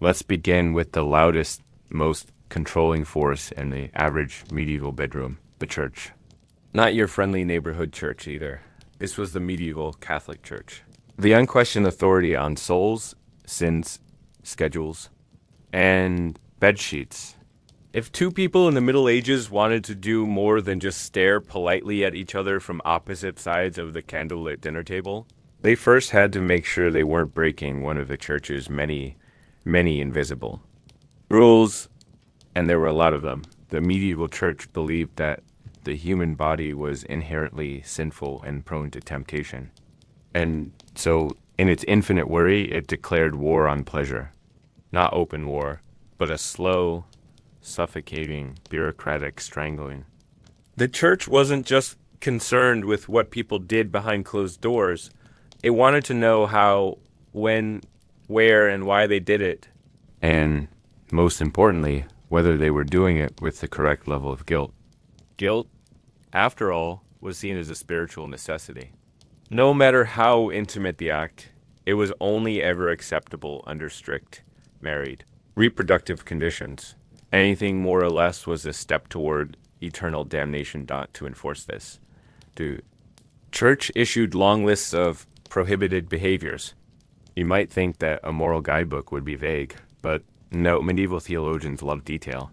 Let's begin with the loudest, most controlling force in the average medieval bedroom, the church. Not your friendly neighborhood church either. This was the medieval Catholic Church. The unquestioned authority on souls, sins, schedules, and bed sheets. If two people in the Middle Ages wanted to do more than just stare politely at each other from opposite sides of the candlelit dinner table, they first had to make sure they weren't breaking one of the church's many invisible rules, and there were a lot of them. The medieval church believed that the human body was inherently sinful and prone to temptation. And so, in its infinite worry, it declared war on pleasure. Not open war, but a slow, suffocating, bureaucratic strangling. The church wasn't just concerned with what people did behind closed doors. It wanted to know how, when, where, and why they did it. And, most importantly, whether they were doing it with the correct level of guilt. Guilt, after all, was seen as a spiritual necessity. No matter how intimate the act, it was only ever acceptable under strict, married, reproductive conditions. Anything more or less was a step toward eternal damnation. To enforce this, the church issued long lists of prohibited behaviors. You might think that a moral guidebook would be vague, but no, medieval theologians love detail.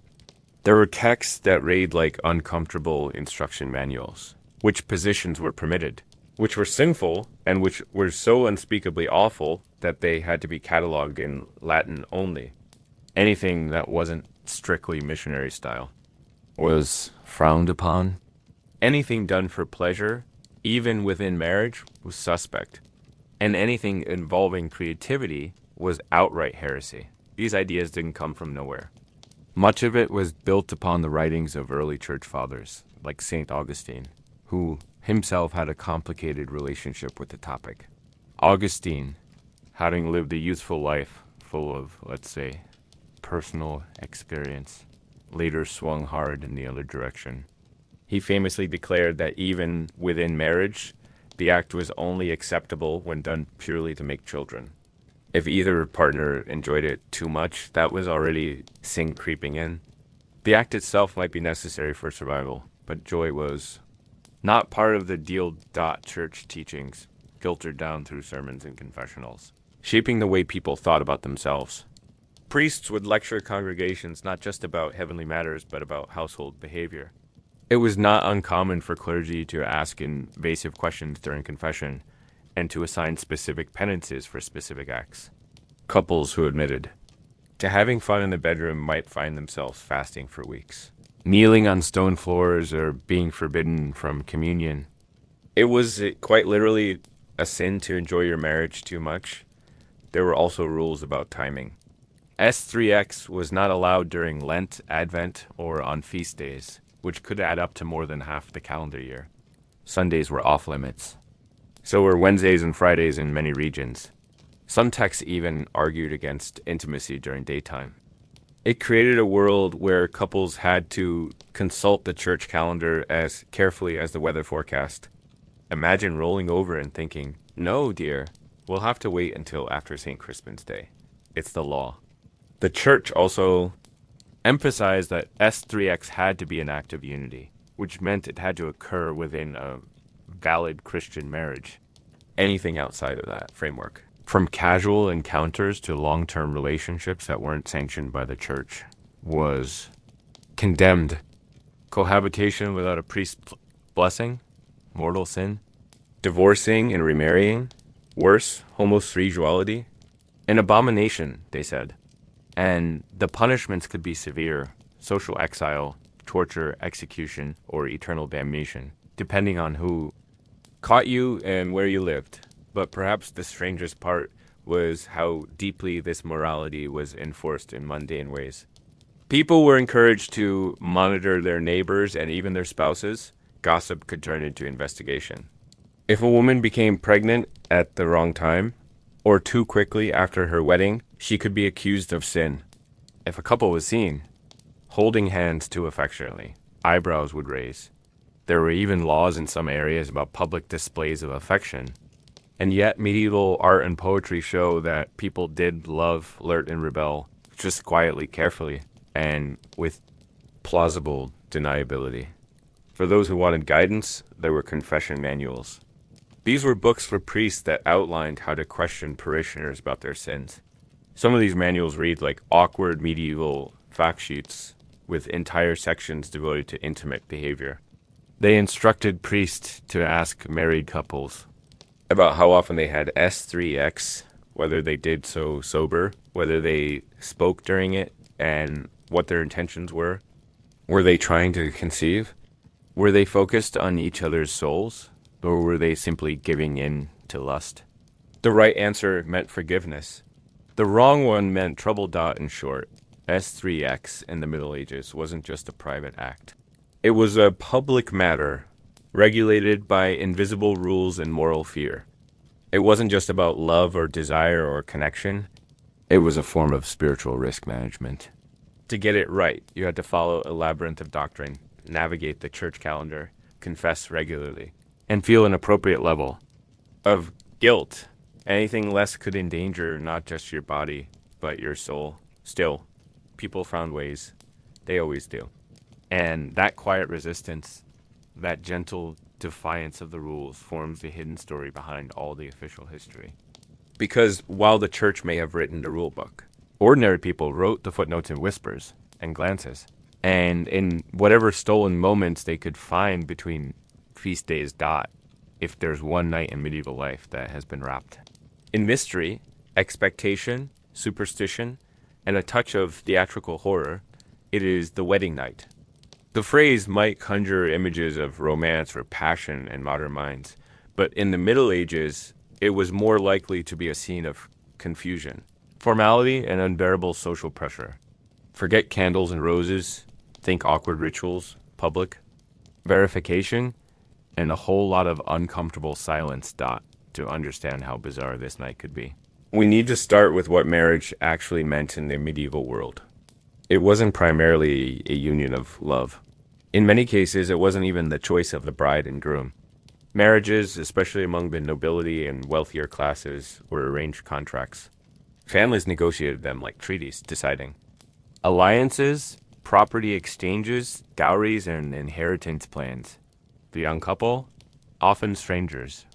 There were texts that read like uncomfortable instruction manuals, which positions were permitted, which were sinful, and which were so unspeakably awful that they had to be cataloged in Latin only. Anything that wasn't strictly missionary style was frowned upon. Anything done for pleasure, even within marriage, was suspect. And anything involving creativity was outright heresy. These ideas didn't come from nowhere. Much of it was built upon the writings of early church fathers, like St. Augustine, who himself had a complicated relationship with the topic. Augustine, having lived a youthful life full of, let's say, personal experience, later swung hard in the other direction. He famously declared that even within marriage, the act was only acceptable when done purely to make children. If either partner enjoyed it too much, that was already sin creeping in. The act itself might be necessary for survival, but joy was not part of the church teachings, filtered down through sermons and confessionals, shaping the way people thought about themselves. Priests would lecture congregations not just about heavenly matters, but about household behavior. It was not uncommon for clergy to ask invasive questions during confession and to assign specific penances for specific acts. Couples who admitted to having fun in the bedroom might find themselves fasting for weeks, kneeling on stone floors, or being forbidden from communion. It was quite literally a sin to enjoy your marriage too much. There were also rules about timing. S3X was not allowed during Lent, Advent, or on feast days, which could add up to more than half the calendar year. Sundays were off limits. So were Wednesdays and Fridays in many regions. Some texts even argued against intimacy during daytime. It created a world where couples had to consult the church calendar as carefully as the weather forecast. Imagine rolling over and thinking, "No, dear, we'll have to wait until after St. Crispin's Day. It's the law." The church also emphasized that S3X had to be an act of unity, which meant it had to occur within a valid Christian marriage. Anything outside of that framework, from casual encounters to long-term relationships that weren't sanctioned by the church, was condemned. Cohabitation without a priest's blessing, mortal sin. Divorcing and remarrying, worse, homosexuality, an abomination, they said. And the punishments could be severe: social exile, torture, execution, or eternal damnation, depending on who caught you and where you lived. But perhaps the strangest part was how deeply this morality was enforced in mundane ways. People were encouraged to monitor their neighbors and even their spouses. Gossip could turn into investigation. If a woman became pregnant at the wrong time, or too quickly after her wedding, she could be accused of sin. If a couple was seen holding hands too affectionately, eyebrows would raise. There were even laws in some areas about public displays of affection. And yet medieval art and poetry show that people did love, flirt, and rebel, just quietly, carefully, and with plausible deniability. For those who wanted guidance, there were confession manuals. These were books for priests that outlined how to question parishioners about their sins. Some of these manuals read like awkward medieval fact sheets with entire sections devoted to intimate behavior. They instructed priests to ask married couples about how often they had S3X, whether they did so sober, whether they spoke during it, and what their intentions were. Were they trying to conceive? Were they focused on each other's souls, or were they simply giving in to lust? The right answer meant forgiveness. The wrong one meant trouble. In short, S3X in the Middle Ages wasn't just a private act. It was a public matter, regulated by invisible rules and moral fear. It wasn't just about love or desire or connection. It was a form of spiritual risk management. To get it right, you had to follow a labyrinth of doctrine, navigate the church calendar, confess regularly, and feel an appropriate level of guilt. Anything less could endanger not just your body, but your soul. Still, people found ways. They always do. And that quiet resistance, that gentle defiance of the rules, forms the hidden story behind all the official history. Because while the church may have written the rule book, ordinary people wrote the footnotes in whispers and glances, and in whatever stolen moments they could find between feast days. If there's one night in medieval life that has been wrapped in mystery, expectation, superstition, and a touch of theatrical horror, it is the wedding night. The phrase might conjure images of romance or passion in modern minds, but in the Middle Ages, it was more likely to be a scene of confusion, formality, and unbearable social pressure. Forget candles and roses, think awkward rituals, public verification, and a whole lot of uncomfortable silence. To understand how bizarre this night could be, we need to start with what marriage actually meant in the medieval world. It wasn't primarily a union of love. In many cases, it wasn't even the choice of the bride and groom. Marriages, especially among the nobility and wealthier classes, were arranged contracts. Families negotiated them like treaties, deciding alliances, property exchanges, dowries, and inheritance plans. The young couple, often strangers,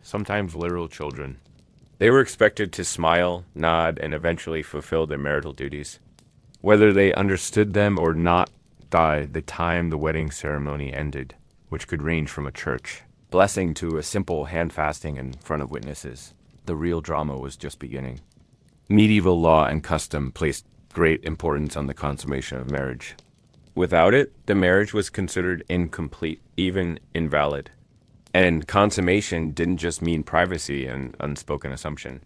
sometimes literal children. They were expected to smile, nod, and eventually fulfill their marital duties. Whether they understood them or not, the time the wedding ceremony ended, which could range from a church blessing to a simple hand fasting in front of witnesses. The real drama was just beginning. Medieval law and custom placed great importance on the consummation of marriage. Without it, the marriage was considered incomplete, even invalid. And consummation didn't just mean privacy and unspoken assumption.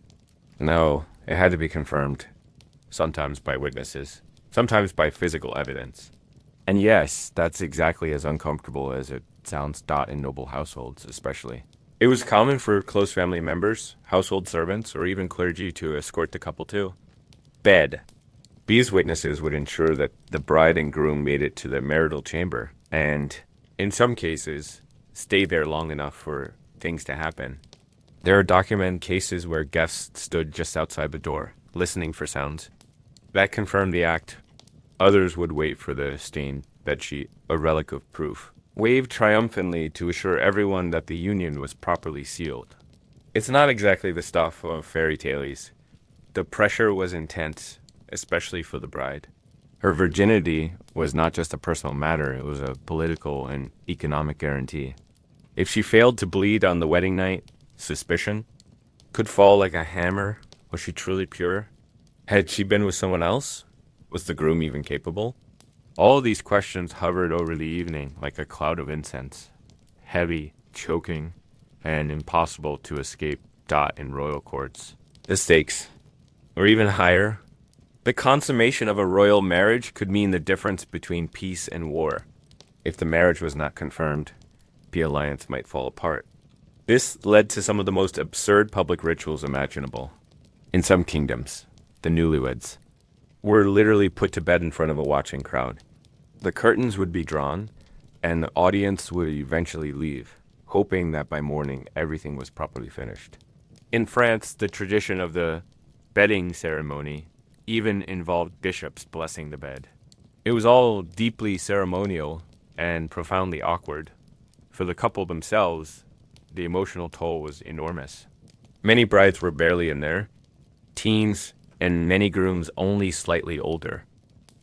No, it had to be confirmed, sometimes by witnesses, sometimes by physical evidence. And yes, that's exactly as uncomfortable as it sounds. In noble households, especially. It was common for close family members, household servants, or even clergy to escort the couple to bed. These witnesses would ensure that the bride and groom made it to the marital chamber, and, in some cases, stay there long enough for things to happen. There are documented cases where guests stood just outside the door, listening for sounds. That confirmed the act. Others would wait for the stained bedsheet, a relic of proof, waved triumphantly to assure everyone that the union was properly sealed. It's not exactly the stuff of fairy tales. The pressure was intense, especially for the bride. Her virginity was not just a personal matter, it was a political and economic guarantee. If she failed to bleed on the wedding night, suspicion could fall like a hammer. Was she truly pure? Had she been with someone else? Was the groom even capable? All these questions hovered over the evening like a cloud of incense, heavy, choking, and impossible to escape. In royal courts. The stakes were even higher. The consummation of a royal marriage could mean the difference between peace and war. If the marriage was not confirmed, the alliance might fall apart. This led to some of the most absurd public rituals imaginable. In some kingdoms, the newlyweds were literally put to bed in front of a watching crowd. The curtains would be drawn, and the audience would eventually leave, hoping that by morning everything was properly finished. In France, the tradition of the bedding ceremony even involved bishops blessing the bed. It was all deeply ceremonial and profoundly awkward. For the couple themselves, the emotional toll was enormous. Many brides were barely in there, teens, and many grooms only slightly older.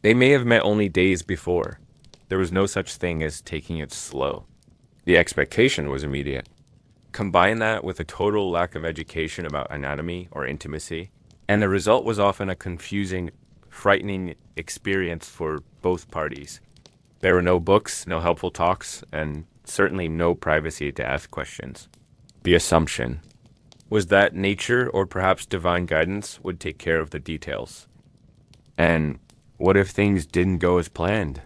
They may have met only days before. There was no such thing as taking it slow. The expectation was immediate. Combine that with a total lack of education about anatomy or intimacy, and the result was often a confusing, frightening experience for both parties. There were no books, no helpful talks, and certainly no privacy to ask questions. The assumption was that nature or perhaps divine guidance would take care of the details. And what if things didn't go as planned?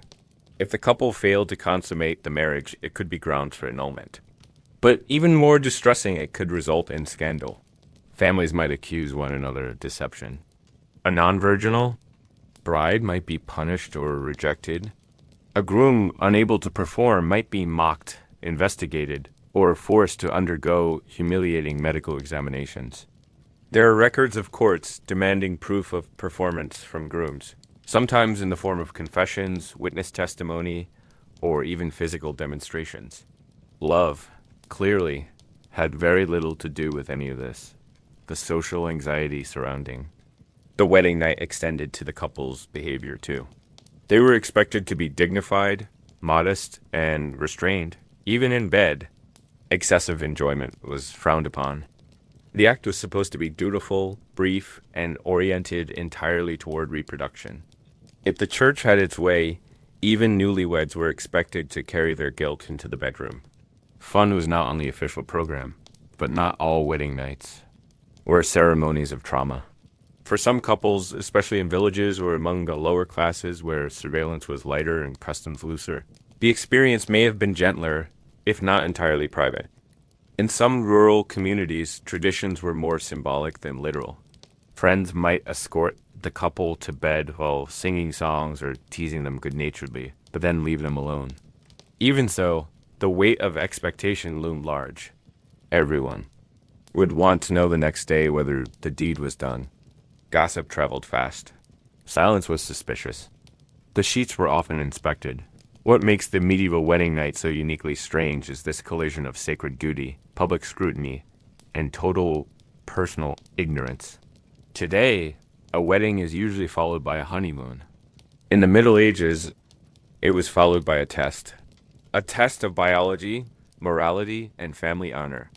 If the couple failed to consummate the marriage, it could be grounds for annulment. But even more distressing, it could result in scandal. Families might accuse one another of deception. A non-virginal bride might be punished or rejected. A groom unable to perform might be mocked, investigated, or forced to undergo humiliating medical examinations. There are records of courts demanding proof of performance from grooms, sometimes in the form of confessions, witness testimony, or even physical demonstrations. Love, clearly, had very little to do with any of this. The social anxiety surrounding the wedding night extended to the couple's behavior too. They were expected to be dignified, modest, and restrained, even in bed. Excessive enjoyment was frowned upon. The act was supposed to be dutiful, brief, and oriented entirely toward reproduction. If the church had its way, even newlyweds were expected to carry their guilt into the bedroom. Fun was not on the official program, but not all wedding nights were ceremonies of trauma. For some couples, especially in villages or among the lower classes where surveillance was lighter and customs looser, the experience may have been gentler, if not entirely private. In some rural communities, traditions were more symbolic than literal. Friends might escort the couple to bed while singing songs or teasing them good-naturedly, but then leave them alone. Even so, the weight of expectation loomed large. Everyone would want to know the next day whether the deed was done. Gossip traveled fast. Silence was suspicious. The sheets were often inspected. What makes the medieval wedding night so uniquely strange is this collision of sacred duty, public scrutiny, and total personal ignorance. Today, a wedding is usually followed by a honeymoon. In the Middle Ages, it was followed by a test of biology, morality, and family honor.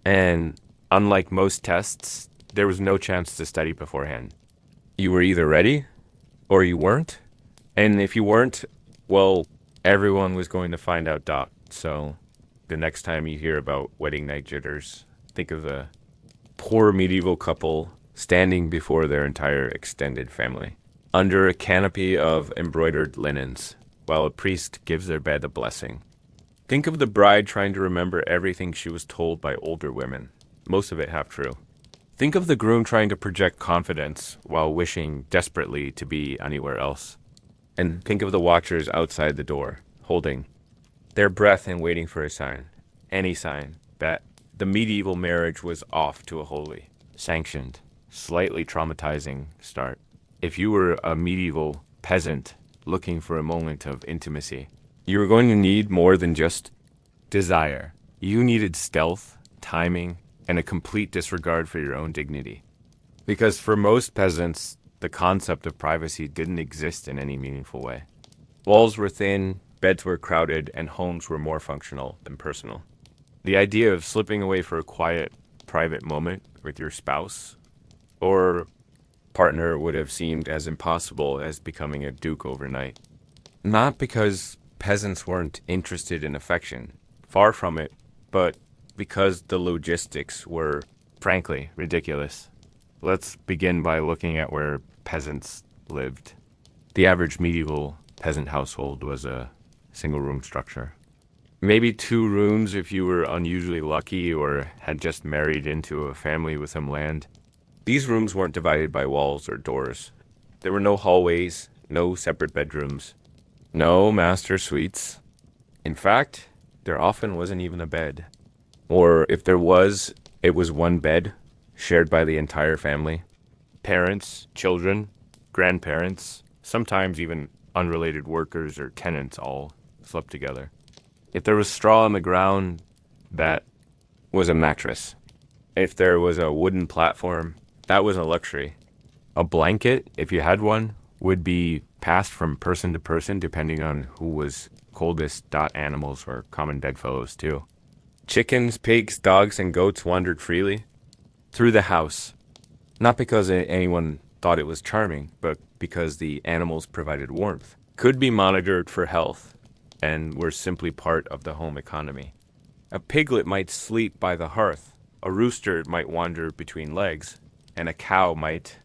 And unlike most tests, there was no chance to study beforehand. You were either ready or you weren't. And if you weren't, well, everyone was going to find out. So the next time you hear about wedding night jitters, think of the poor medieval couple standing before their entire extended family, under a canopy of embroidered linens, while a priest gives their bed a blessing. Think of the bride trying to remember everything she was told by older women, most of it half true. Think of the groom trying to project confidence while wishing desperately to be anywhere else. And think of the watchers outside the door, holding their breath and waiting for a sign, any sign, that the medieval marriage was off to a holy, sanctioned, slightly traumatizing start. If you were a medieval peasant looking for a moment of intimacy, you were going to need more than just desire. You needed stealth, timing, and a complete disregard for your own dignity. Because for most peasants, the concept of privacy didn't exist in any meaningful way. Walls were thin, beds were crowded, and homes were more functional than personal. The idea of slipping away for a quiet, private moment with your spouse or partner would have seemed as impossible as becoming a duke overnight. Not because peasants weren't interested in affection, far from it, but because the logistics were, frankly, ridiculous. Let's begin by looking at where peasants lived. The average medieval peasant household was a single-room structure. Maybe 2 rooms if you were unusually lucky or had just married into a family with some land. These rooms weren't divided by walls or doors. There were no hallways, no separate bedrooms, no master suites. In fact, there often wasn't even a bed. Or if there was, it was one bed, shared by the entire family. Parents, children, Grandparents, sometimes even unrelated workers or tenants all slept together. If there was straw on the ground, that was a mattress. If there was a wooden platform, that was a luxury. A blanket, if you had one, would be passed from person to person depending on who was coldest. Animals were common bedfellows too. Chickens, pigs, dogs, and goats wandered freely through the house, not because anyone thought it was charming, but because the animals provided warmth, could be monitored for health, and were simply part of the home economy. A piglet might sleep by the hearth, a rooster might wander between legs, and a cow might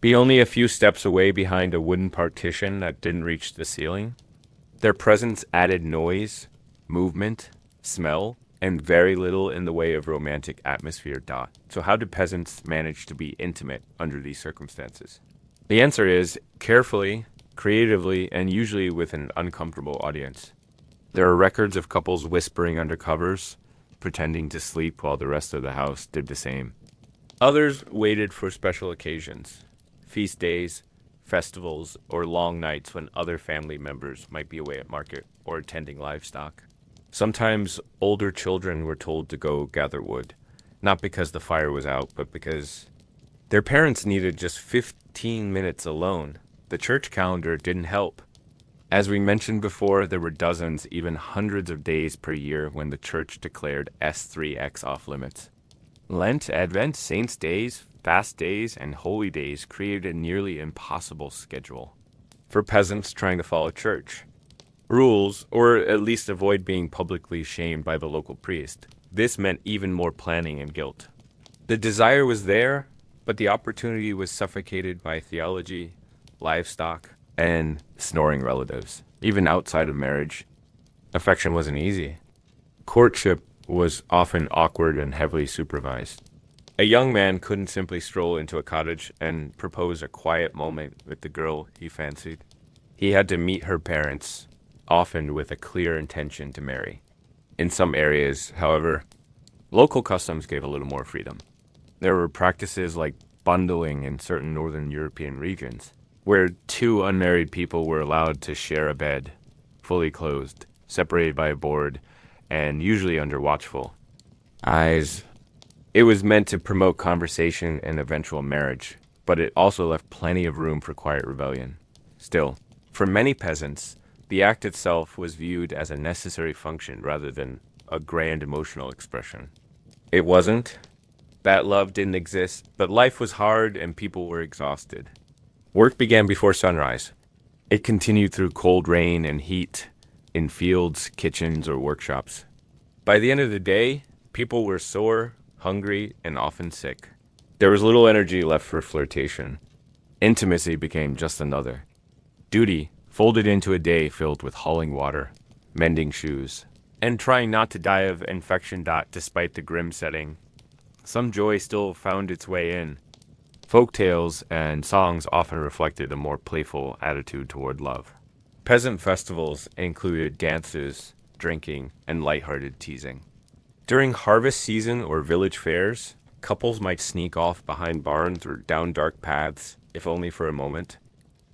be only a few steps away behind a wooden partition that didn't reach the ceiling. Their presence added noise, movement, smell, and very little in the way of romantic atmosphere. So how do peasants manage to be intimate under these circumstances? The answer is carefully, creatively, and usually with an uncomfortable audience. There are records of couples whispering under covers, pretending to sleep while the rest of the house did the same. Others waited for special occasions, feast days, festivals, or long nights when other family members might be away at market or attending livestock. Sometimes older children were told to go gather wood, not because the fire was out, but because their parents needed just 15 minutes alone. The church calendar didn't help. As we mentioned before, there were dozens, even hundreds of days per year when the church declared S3X off limits. Lent, Advent, Saints' days, fast days, and holy days created a nearly impossible schedule for peasants trying to follow church rules, or at least avoid being publicly shamed by the local priest. This meant even more planning and guilt. The desire was there, but the opportunity was suffocated by theology, livestock, and snoring relatives. Even outside of marriage, affection wasn't easy. Courtship was often awkward and heavily supervised. A young man couldn't simply stroll into a cottage and propose a quiet moment with the girl he fancied. He had to meet her parents, often with a clear intention to marry. In some areas, however, local customs gave a little more freedom. There were practices like bundling in certain northern European regions, where two unmarried people were allowed to share a bed, fully clothed, separated by a board, and usually under watchful eyes. It was meant to promote conversation and eventual marriage, but it also left plenty of room for quiet rebellion. Still, for many peasants, the act itself was viewed as a necessary function rather than a grand emotional expression. It wasn't that love didn't exist, but life was hard and people were exhausted. Work began before sunrise. It continued through cold rain and heat in fields, kitchens, or workshops. By the end of the day, people were sore, hungry, and often sick. There was little energy left for flirtation. Intimacy became just another duty, folded into a day filled with hauling water, mending shoes, and trying not to die of infection. Despite the grim setting, some joy still found its way in. Folk tales and songs often reflected a more playful attitude toward love. Peasant festivals included dances, drinking, and lighthearted teasing. During harvest season or village fairs, couples might sneak off behind barns or down dark paths, if only for a moment.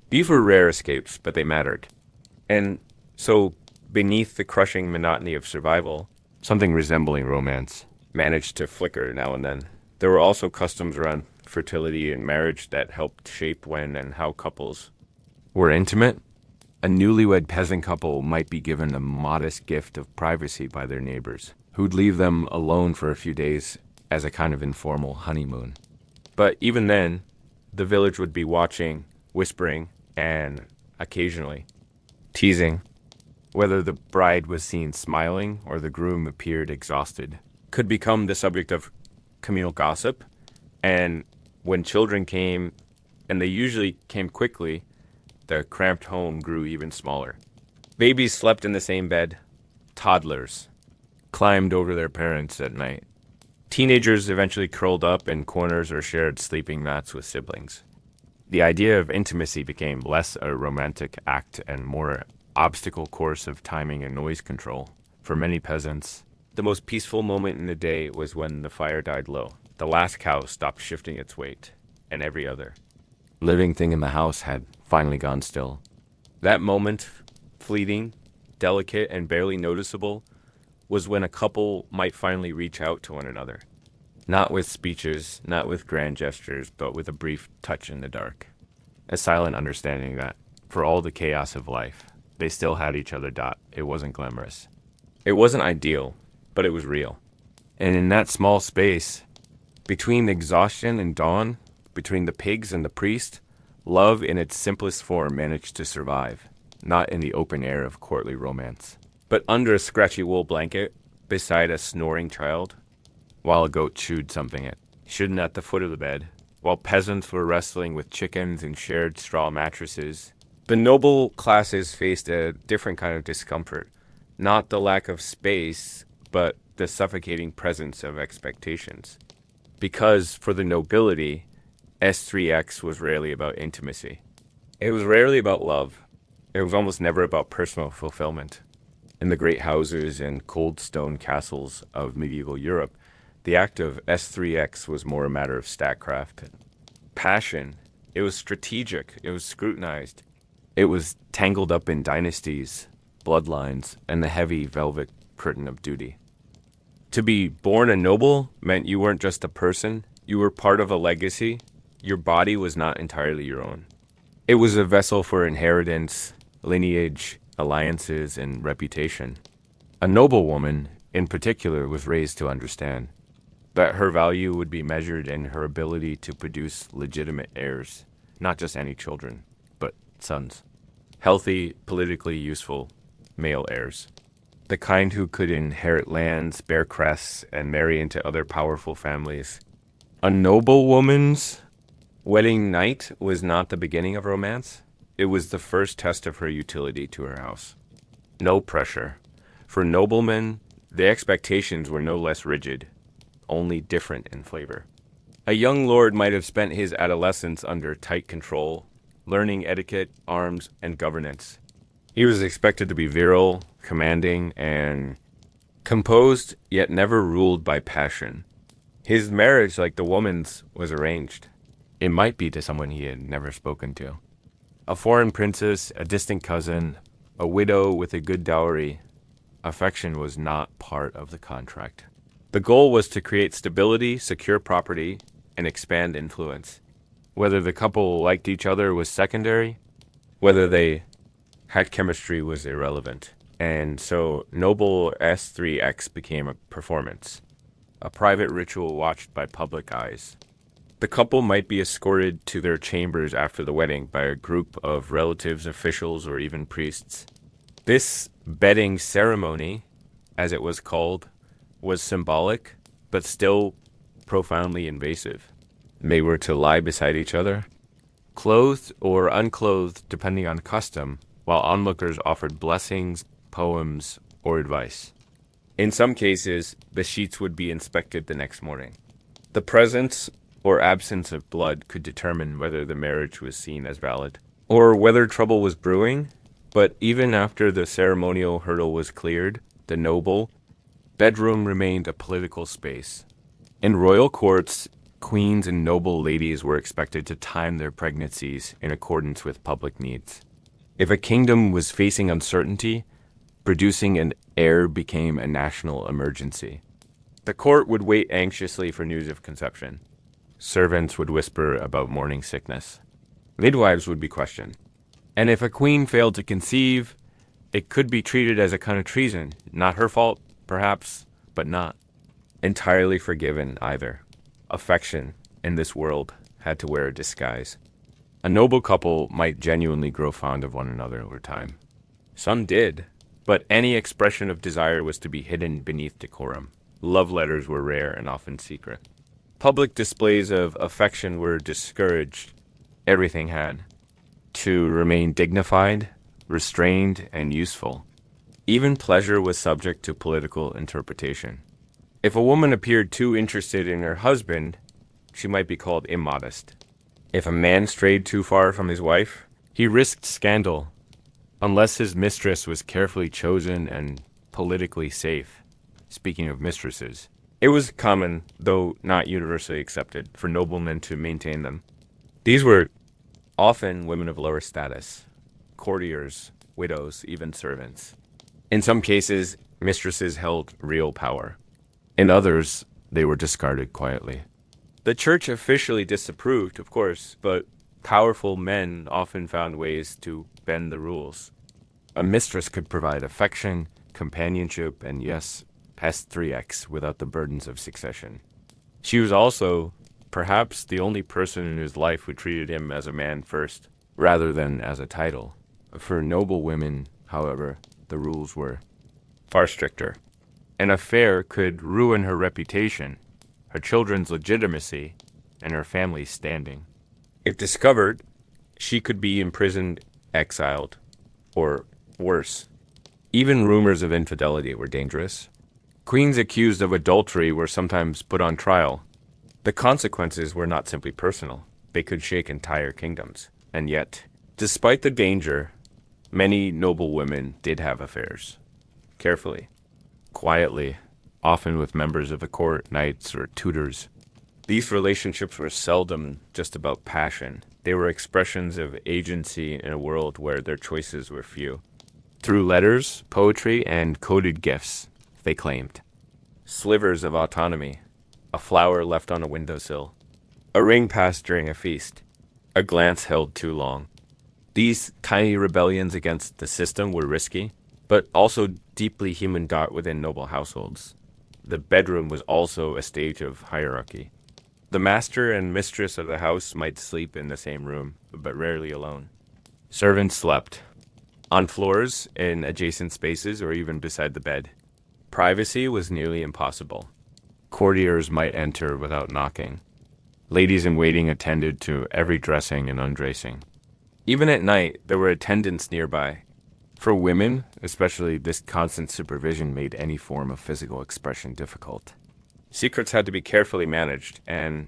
These were rare escapes, but they mattered. And so, beneath the crushing monotony of survival, something resembling romance managed to flicker now and then. There were also customs around fertility and marriage that helped shape when and how couples were intimate. A newlywed peasant couple might be given a modest gift of privacy by their neighbors, who'd leave them alone for a few days as a kind of informal honeymoon. But even then, the village would be watching, whispering, and occasionally teasing. Whether the bride was seen smiling or the groom appeared exhausted could become the subject of communal gossip. And when children came, and they usually came quickly, the cramped home grew even smaller. Babies slept in the same bed. Toddlers climbed over their parents at night. Teenagers eventually curled up in corners or shared sleeping mats with siblings. The idea of intimacy became less a romantic act and more an obstacle course of timing and noise control. For many peasants, the most peaceful moment in the day was when the fire died low, the last cow stopped shifting its weight, and every other Living thing in the house had finally gone still. That moment, fleeting, delicate, and barely noticeable, was when a couple might finally reach out to one another. Not with speeches, not with grand gestures, but with a brief touch in the dark. A silent understanding that, for all the chaos of life, they still had each other. It wasn't glamorous. It wasn't ideal, but it was real. And in that small space, between exhaustion and dawn, between the pigs and the priest, love in its simplest form managed to survive, not in the open air of courtly romance, but under a scratchy wool blanket, beside a snoring child, while a goat chewed something hidden at the foot of the bed, while peasants were wrestling with chickens and shared straw mattresses. The noble classes faced a different kind of discomfort, not the lack of space, but the suffocating presence of expectations. Because for the nobility, S3X was rarely about intimacy. It was rarely about love. It was almost never about personal fulfillment. In the great houses and cold stone castles of medieval Europe, the act of S3X was more a matter of statecraft. Passion. It was strategic. It was scrutinized. It was tangled up in dynasties, bloodlines, and the heavy velvet curtain of duty. To be born a noble meant you weren't just a person, you were part of a legacy. Your body was not entirely your own. It was a vessel for inheritance, lineage, alliances, and reputation. A noble woman, in particular, was raised to understand that her value would be measured in her ability to produce legitimate heirs, not just any children, but sons. Healthy, politically useful male heirs. The kind who could inherit lands, bear crests, and marry into other powerful families. A noble woman's wedding night was not the beginning of romance. It was the first test of her utility to her house. No pressure. For noblemen, the expectations were no less rigid, only different in flavor. A young lord might have spent his adolescence under tight control, learning etiquette, arms, and governance. He was expected to be virile, commanding, and composed, yet never ruled by passion. His marriage, like the woman's, was arranged. It might be to someone he had never spoken to. A foreign princess, a distant cousin, a widow with a good dowry. Affection was not part of the contract. The goal was to create stability, secure property, and expand influence. Whether the couple liked each other was secondary. Whether they had chemistry was irrelevant. And so noble S3X became a performance, a private ritual watched by public eyes. The couple might be escorted to their chambers after the wedding by a group of relatives, officials, or even priests. This bedding ceremony, as it was called, was symbolic, but still profoundly invasive. They were to lie beside each other, clothed or unclothed depending on custom, while onlookers offered blessings, poems, or advice. In some cases, the sheets would be inspected the next morning. The presence or absence of blood could determine whether the marriage was seen as valid, or whether trouble was brewing. But even after the ceremonial hurdle was cleared, the noble bedroom remained a political space. In royal courts, queens and noble ladies were expected to time their pregnancies in accordance with public needs. If a kingdom was facing uncertainty, producing an heir became a national emergency. The court would wait anxiously for news of conception. Servants would whisper about morning sickness. Midwives would be questioned. And if a queen failed to conceive, it could be treated as a kind of treason. Not her fault, perhaps, but not entirely forgiven either. Affection in this world had to wear a disguise. A noble couple might genuinely grow fond of one another over time. Some did, but any expression of desire was to be hidden beneath decorum. Love letters were rare and often secret. Public displays of affection were discouraged. Everything had to remain dignified, restrained, and useful. Even pleasure was subject to political interpretation. If a woman appeared too interested in her husband, she might be called immodest. If a man strayed too far from his wife, he risked scandal, unless his mistress was carefully chosen and politically safe. Speaking of mistresses, it was common, though not universally accepted, for noblemen to maintain them. These were often women of lower status, courtiers, widows, even servants. In some cases, mistresses held real power. In others, they were discarded quietly. The church officially disapproved, of course, but powerful men often found ways to bend the rules. A mistress could provide affection, companionship, and yes, S3X without the burdens of succession. She was also, perhaps, the only person in his life who treated him as a man first, rather than as a title. For noble women, however, the rules were far stricter. An affair could ruin her reputation, her children's legitimacy, and her family's standing. If discovered, she could be imprisoned, exiled, or worse. Even rumors of infidelity were dangerous. Queens accused of adultery were sometimes put on trial. The consequences were not simply personal. They could shake entire kingdoms. And yet, despite the danger, many noble women did have affairs. Carefully, quietly, often with members of the court, knights, or tutors. These relationships were seldom just about passion. They were expressions of agency in a world where their choices were few. Through letters, poetry, and coded gifts, they claimed. Slivers of autonomy, a flower left on a windowsill, a ring passed during a feast, a glance held too long. These tiny rebellions against the system were risky, but also deeply human within noble households. The bedroom was also a stage of hierarchy. The master and mistress of the house might sleep in the same room, but rarely alone. Servants slept on floors, in adjacent spaces, or even beside the bed. Privacy was nearly impossible. Courtiers might enter without knocking. Ladies-in-waiting attended to every dressing and undressing. Even at night, there were attendants nearby. For women, especially, this constant supervision made any form of physical expression difficult. Secrets had to be carefully managed, and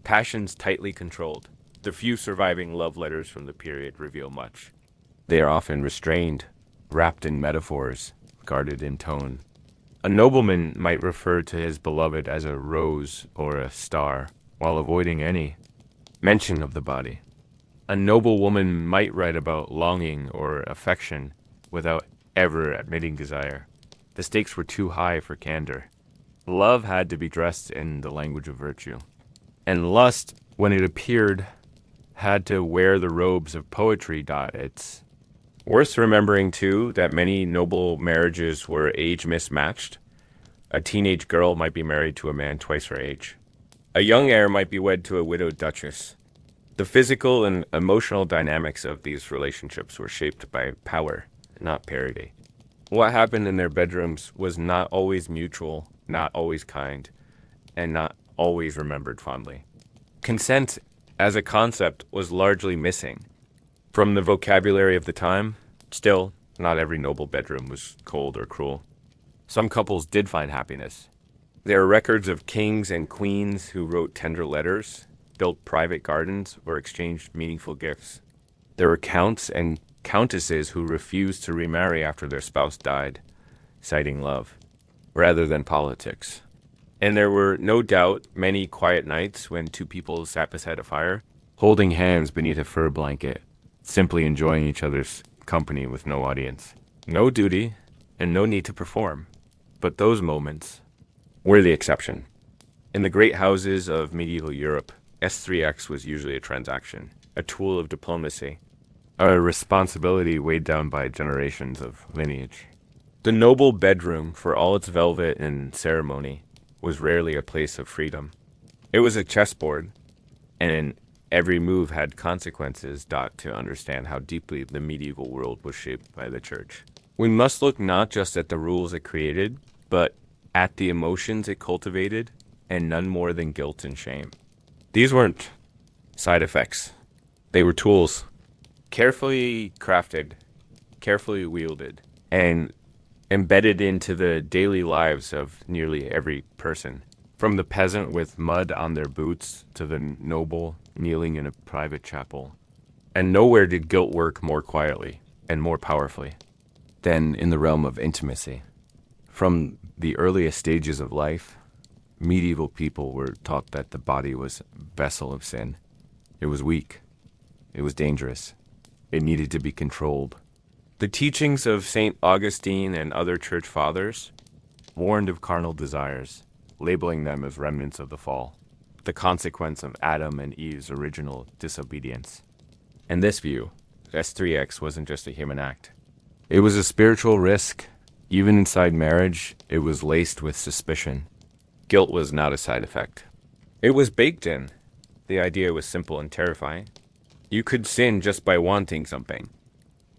passions tightly controlled. The few surviving love letters from the period reveal much. They are often restrained, wrapped in metaphors, guarded in tone. A nobleman might refer to his beloved as a rose or a star, while avoiding any mention of the body. A noble woman might write about longing or affection without ever admitting desire. The stakes were too high for candor. Love had to be dressed in the language of virtue. And lust, when it appeared, had to wear the robes of poetry. It's worth remembering, too, that many noble marriages were age mismatched. A teenage girl might be married to a man twice her age. A young heir might be wed to a widowed duchess. The physical and emotional dynamics of these relationships were shaped by power, not parity. What happened in their bedrooms was not always mutual, not always kind, and not always remembered fondly. Consent, as a concept, was largely missing. From the vocabulary of the time, still, not every noble bedroom was cold or cruel. Some couples did find happiness. There are records of kings and queens who wrote tender letters, built private gardens, or exchanged meaningful gifts. There were counts and countesses who refused to remarry after their spouse died, citing love, rather than politics. And there were no doubt many quiet nights when two people sat beside a fire, holding hands beneath a fur blanket, simply enjoying each other's company with no audience. No duty, and no need to perform. But those moments were the exception. In the great houses of medieval Europe, S3X was usually a transaction, a tool of diplomacy, a responsibility weighed down by generations of lineage. The noble bedroom, for all its velvet and ceremony, was rarely a place of freedom. It was a chessboard, and every move had consequences. To understand how deeply the medieval world was shaped by the church. We must look not just at the rules it created, but at the emotions it cultivated, and none more than guilt and shame. These weren't side effects. They were tools, carefully crafted, carefully wielded, and embedded into the daily lives of nearly every person. From the peasant with mud on their boots to the noble kneeling in a private chapel. And nowhere did guilt work more quietly and more powerfully than in the realm of intimacy. From the earliest stages of life, medieval people were taught that the body was a vessel of sin. It was weak, It was dangerous. It needed to be controlled. The teachings of St. Augustine and other church fathers warned of carnal desires, labeling them as remnants of the fall, the consequence of Adam and Eve's original disobedience. In this view, S3X wasn't just a human act. It was a spiritual risk. Even inside marriage, it was laced with suspicion. Guilt was not a side effect. It was baked in. The idea was simple and terrifying. You could sin just by wanting something,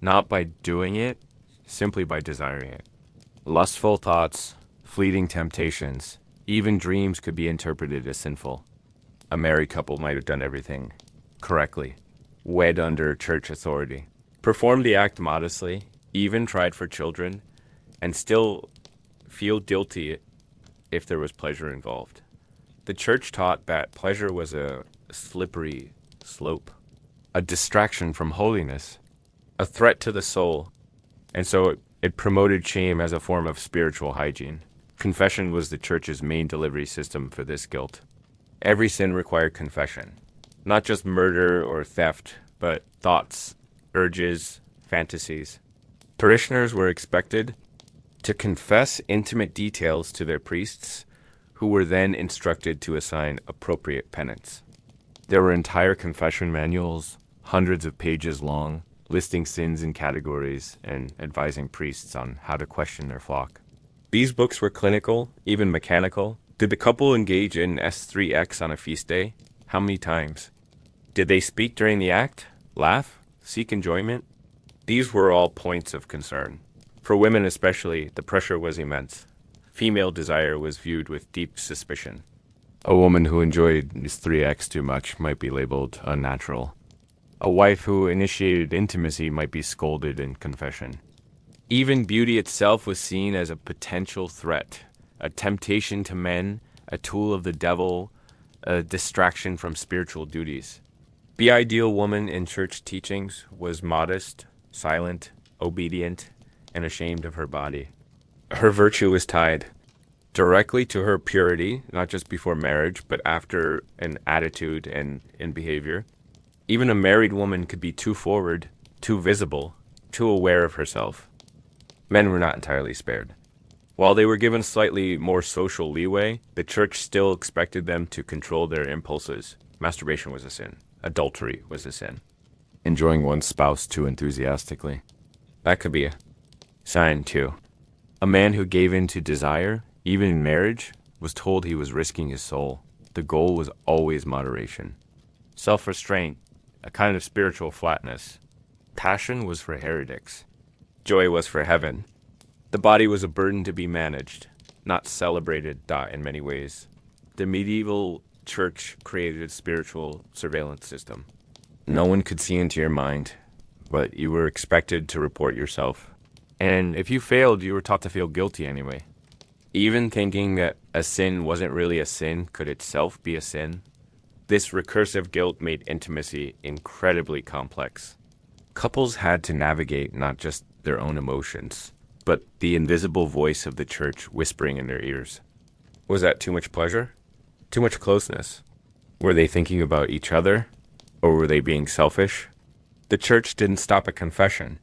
not by doing it, simply by desiring it. Lustful thoughts, fleeting temptations, even dreams could be interpreted as sinful. A married couple might have done everything correctly, wed under church authority, performed the act modestly, even tried for children, and still feel guilty if there was pleasure involved. The church taught that pleasure was a slippery slope, a distraction from holiness, a threat to the soul, and so it promoted shame as a form of spiritual hygiene. Confession was the church's main delivery system for this guilt. Every sin required confession, not just murder or theft, but thoughts, urges, fantasies. Parishioners were expected to confess intimate details to their priests, who were then instructed to assign appropriate penance. There were entire confession manuals, hundreds of pages long, listing sins in categories and advising priests on how to question their flock. These books were clinical, even mechanical. Did the couple engage in S3X on a feast day? How many times? Did they speak during the act? Laugh? Seek enjoyment? These were all points of concern. For women especially, the pressure was immense. Female desire was viewed with deep suspicion. A woman who enjoyed S3X too much might be labeled unnatural. A wife who initiated intimacy might be scolded in confession. Even beauty itself was seen as a potential threat, a temptation to men, a tool of the devil, a distraction from spiritual duties. The ideal woman in church teachings was modest, silent, obedient, and ashamed of her body. Her virtue was tied directly to her purity, not just before marriage, but after in attitude and in behavior. Even a married woman could be too forward, too visible, too aware of herself. Men were not entirely spared. While they were given slightly more social leeway, the church still expected them to control their impulses. Masturbation was a sin. Adultery was a sin. Enjoying one's spouse too enthusiastically. That could be a sign too. A man who gave in to desire, even in marriage, was told he was risking his soul. The goal was always moderation. Self-restraint, a kind of spiritual flatness. Passion was for heretics. Joy was for heaven. The body was a burden to be managed, not celebrated, in many ways. The medieval church created a spiritual surveillance system. No one could see into your mind, but you were expected to report yourself. And if you failed, you were taught to feel guilty anyway. Even thinking that a sin wasn't really a sin could itself be a sin. This recursive guilt made intimacy incredibly complex. Couples had to navigate not just their own emotions, but the invisible voice of the church whispering in their ears. Was that too much pleasure? Too much closeness? Were they thinking about each other? Or were they being selfish? The church didn't stop at confession.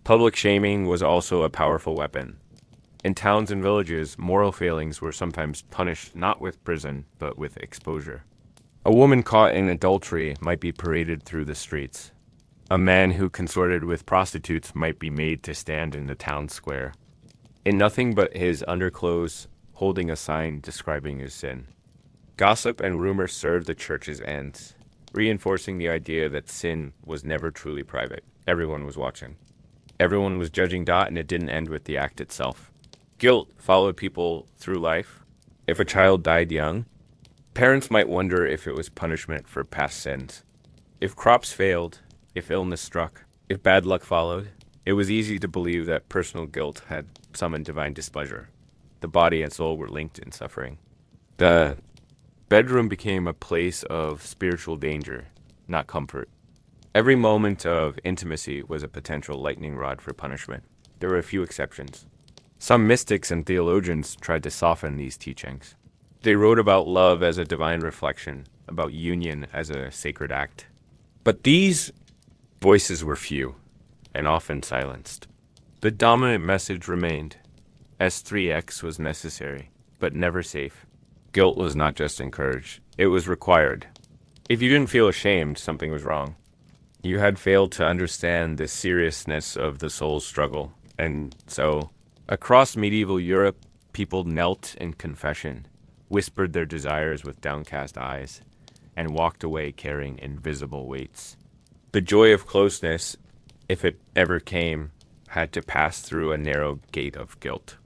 Public shaming was also a powerful weapon. In towns and villages, moral failings were sometimes punished not with prison, but with exposure. A woman caught in adultery might be paraded through the streets. A man who consorted with prostitutes might be made to stand in the town square, in nothing but his underclothes, holding a sign describing his sin. Gossip and rumor served the church's ends, reinforcing the idea that sin was never truly private. Everyone was watching. Everyone was judging, and it didn't end with the act itself. Guilt followed people through life. If a child died young, parents might wonder if it was punishment for past sins. If crops failed, if illness struck, if bad luck followed, it was easy to believe that personal guilt had summoned divine displeasure. The body and soul were linked in suffering. The bedroom became a place of spiritual danger, not comfort. Every moment of intimacy was a potential lightning rod for punishment. There were a few exceptions. Some mystics and theologians tried to soften these teachings. They wrote about love as a divine reflection, about union as a sacred act. But these Voices were few, and often silenced. The dominant message remained: S3X was necessary, but never safe. Guilt was not just encouraged, it was required. If you didn't feel ashamed, something was wrong. You had failed to understand the seriousness of the soul's struggle, and so, across medieval Europe, people knelt in confession, whispered their desires with downcast eyes, and walked away carrying invisible weights. The joy of closeness, if it ever came, had to pass through a narrow gate of guilt.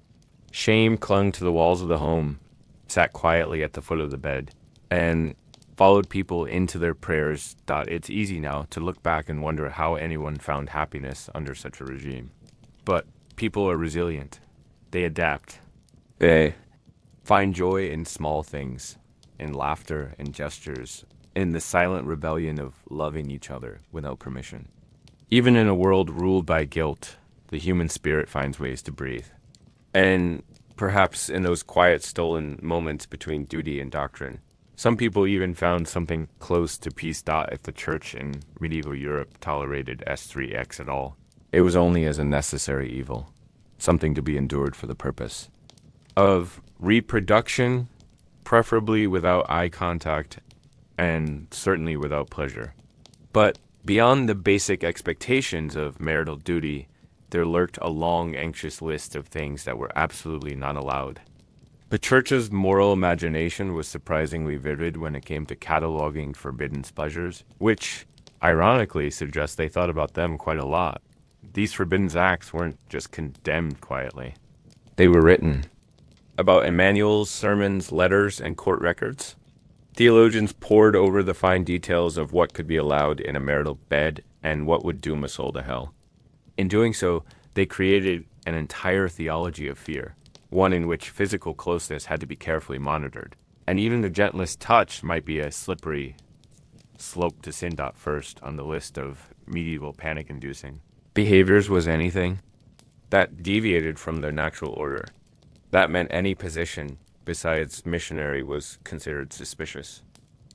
Shame clung to the walls of the home, sat quietly at the foot of the bed, and followed people into their prayers. It's easy now to look back and wonder how anyone found happiness under such a regime. But people are resilient. They adapt. They find joy in small things, in laughter and gestures, in the silent rebellion of loving each other without permission. Even in a world ruled by guilt, the human spirit finds ways to breathe. And perhaps in those quiet, stolen moments between duty and doctrine, some people even found something close to peace. If the church in medieval Europe tolerated S3X at all, it was only as a necessary evil, something to be endured for the purpose of reproduction, preferably without eye contact, and certainly without pleasure. But beyond the basic expectations of marital duty, there lurked a long, anxious list of things that were absolutely not allowed. The church's moral imagination was surprisingly vivid when it came to cataloging forbidden pleasures, which, ironically, suggests they thought about them quite a lot. These forbidden acts weren't just condemned quietly. They were written about in manuals, sermons, letters, and court records. Theologians pored over the fine details of what could be allowed in a marital bed and what would doom a soul to hell. In doing so, they created an entire theology of fear, one in which physical closeness had to be carefully monitored, and even the gentlest touch might be a slippery slope to sin. First on the list of medieval panic-inducing behaviors was anything that deviated from their natural order. That meant any position besides missionary was considered suspicious.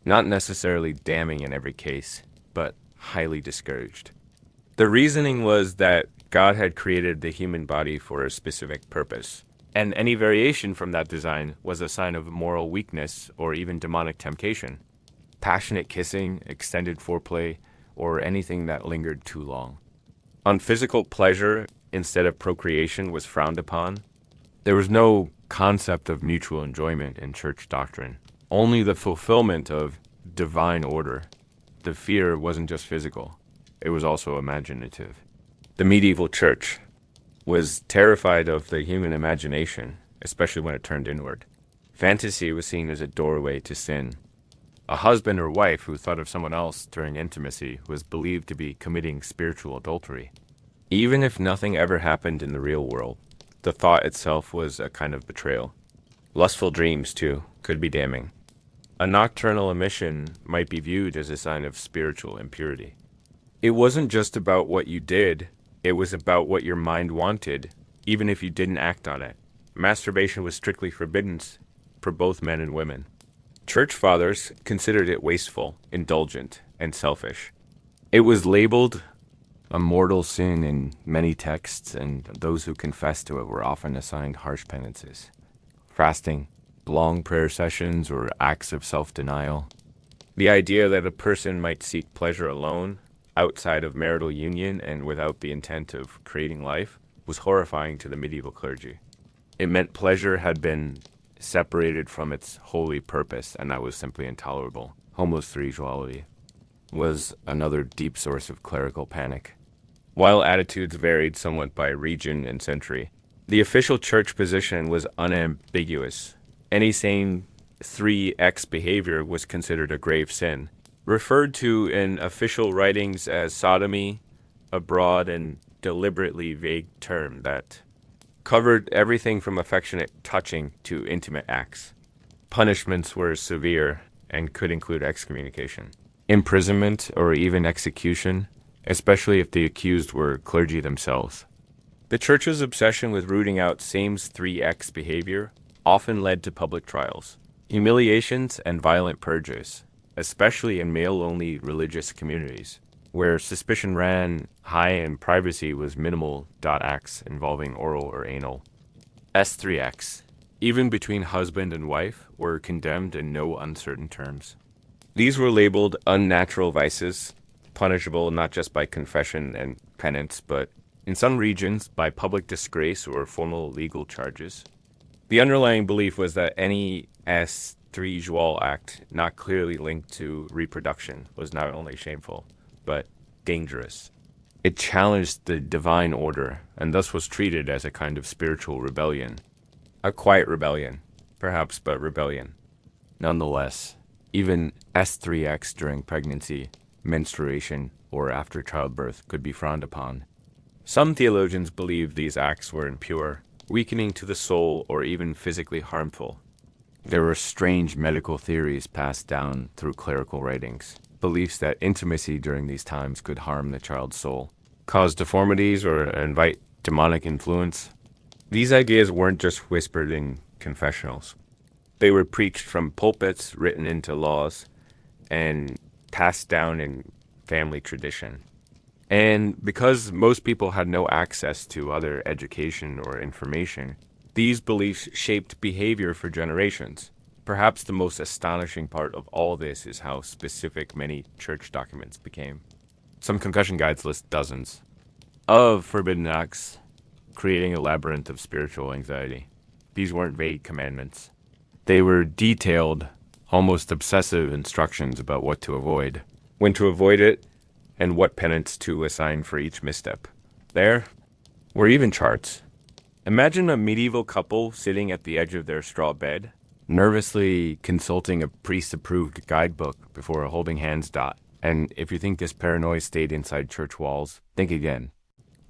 Not necessarily damning in every case, but highly discouraged. The reasoning was that God had created the human body for a specific purpose, and any variation from that design was a sign of moral weakness or even demonic temptation. Passionate kissing, extended foreplay, or anything that lingered too long. On physical pleasure instead of procreation was frowned upon. There was no concept of mutual enjoyment in church doctrine, only the fulfillment of divine order. The fear wasn't just physical, it was also imaginative. The medieval church was terrified of the human imagination, especially when it turned inward. Fantasy was seen as a doorway to sin. A husband or wife who thought of someone else during intimacy was believed to be committing spiritual adultery. Even if nothing ever happened in the real world, the thought itself was a kind of betrayal. Lustful dreams, too, could be damning. A nocturnal emission might be viewed as a sign of spiritual impurity. It wasn't just about what you did, it was about what your mind wanted, even if you didn't act on it. Masturbation was strictly forbidden for both men and women. Church fathers considered it wasteful, indulgent, and selfish. It was labeled a mortal sin in many texts, and those who confessed to it were often assigned harsh penances. Fasting, long prayer sessions, or acts of self-denial. The idea that a person might seek pleasure alone, outside of marital union and without the intent of creating life, was horrifying to the medieval clergy. It meant pleasure had been separated from its holy purpose, and that was simply intolerable. Homosexuality was another deep source of clerical panic. While attitudes varied somewhat by region and century, the official church position was unambiguous. Any sane 3X behavior was considered a grave sin, referred to in official writings as sodomy, a broad and deliberately vague term that covered everything from affectionate touching to intimate acts. Punishments were severe and could include excommunication, imprisonment, or even execution, especially if the accused were clergy themselves. The church's obsession with rooting out same-3X behavior often led to public trials, humiliations, and violent purges, especially in male-only religious communities. Where suspicion ran high and privacy was minimal. Acts involving oral or anal. S3X, even between husband and wife, were condemned in no uncertain terms. These were labeled unnatural vices, punishable not just by confession and penance, but in some regions by public disgrace or formal legal charges. The underlying belief was that any S3X act not clearly linked to reproduction was not only shameful, but dangerous. It challenged the divine order, and thus was treated as a kind of spiritual rebellion. A quiet rebellion, perhaps, but rebellion. Nonetheless, even S3X during pregnancy, menstruation, or after childbirth could be frowned upon. Some theologians believed these acts were impure, weakening to the soul, or even physically harmful. There were strange medical theories passed down through clerical writings, beliefs that intimacy during these times could harm the child's soul, cause deformities, or invite demonic influence. These ideas weren't just whispered in confessionals. They were preached from pulpits, written into laws, and passed down in family tradition. And because most people had no access to other education or information, these beliefs shaped behavior for generations. Perhaps the most astonishing part of all this is how specific many church documents became. Some confession guides list dozens of forbidden acts, creating a labyrinth of spiritual anxiety. These weren't vague commandments. They were detailed, almost obsessive instructions about what to avoid, when to avoid it, and what penance to assign for each misstep. There were even charts. Imagine a medieval couple sitting at the edge of their straw bed, nervously consulting a priest-approved guidebook before holding hands. And if you think this paranoia stayed inside church walls, think again.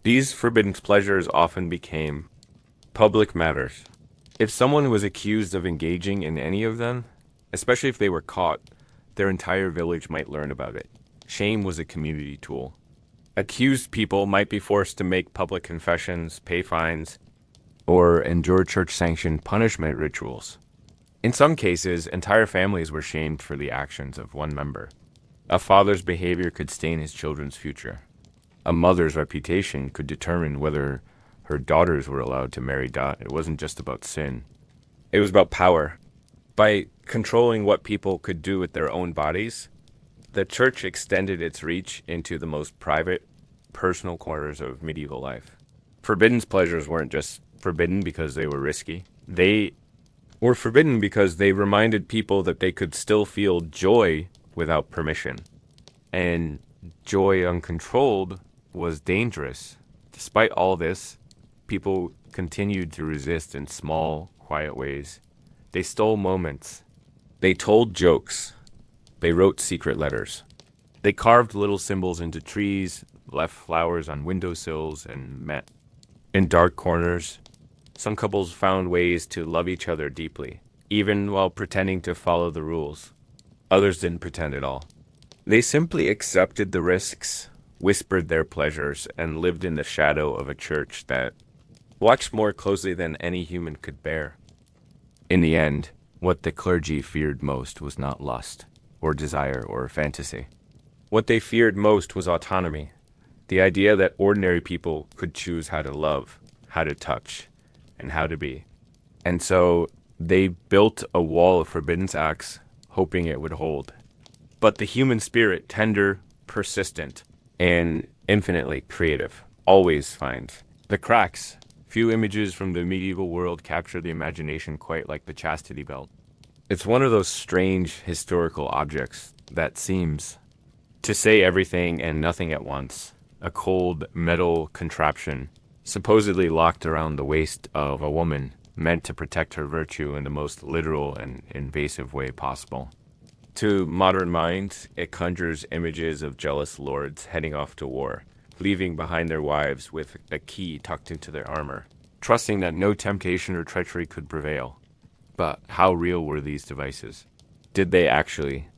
These forbidden pleasures often became public matters. If someone was accused of engaging in any of them, especially if they were caught, their entire village might learn about it. Shame was a community tool. Accused people might be forced to make public confessions, pay fines, or endure church-sanctioned punishment rituals. In some cases, entire families were shamed for the actions of one member. A father's behavior could stain his children's future. A mother's reputation could determine whether her daughters were allowed to marry. It wasn't just about sin. It was about power. By controlling what people could do with their own bodies, the church extended its reach into the most private, personal corners of medieval life. Forbidden pleasures weren't just forbidden because they were risky. They were forbidden because they reminded people that they could still feel joy without permission. And joy uncontrolled was dangerous. Despite all this, people continued to resist in small, quiet ways. They stole moments. They told jokes. They wrote secret letters. They carved little symbols into trees, left flowers on windowsills, and met in dark corners. Some couples found ways to love each other deeply, even while pretending to follow the rules. Others didn't pretend at all. They simply accepted the risks, whispered their pleasures, and lived in the shadow of a church that watched more closely than any human could bear. In the end, what the clergy feared most was not lust, or desire, or fantasy. What they feared most was autonomy, the idea that ordinary people could choose how to love, how to touch, and how to be. And so they built a wall of forbidden acts, hoping it would hold. But the human spirit, tender, persistent, and infinitely creative, always finds the cracks. Few images from the medieval world capture the imagination quite like the chastity belt. It's one of those strange historical objects that seems to say everything and nothing at once. A cold metal contraption, supposedly locked around the waist of a woman, meant to protect her virtue in the most literal and invasive way possible. To modern minds, it conjures images of jealous lords heading off to war, leaving behind their wives with a key tucked into their armor, trusting that no temptation or treachery could prevail. But how real were these devices? Did they actually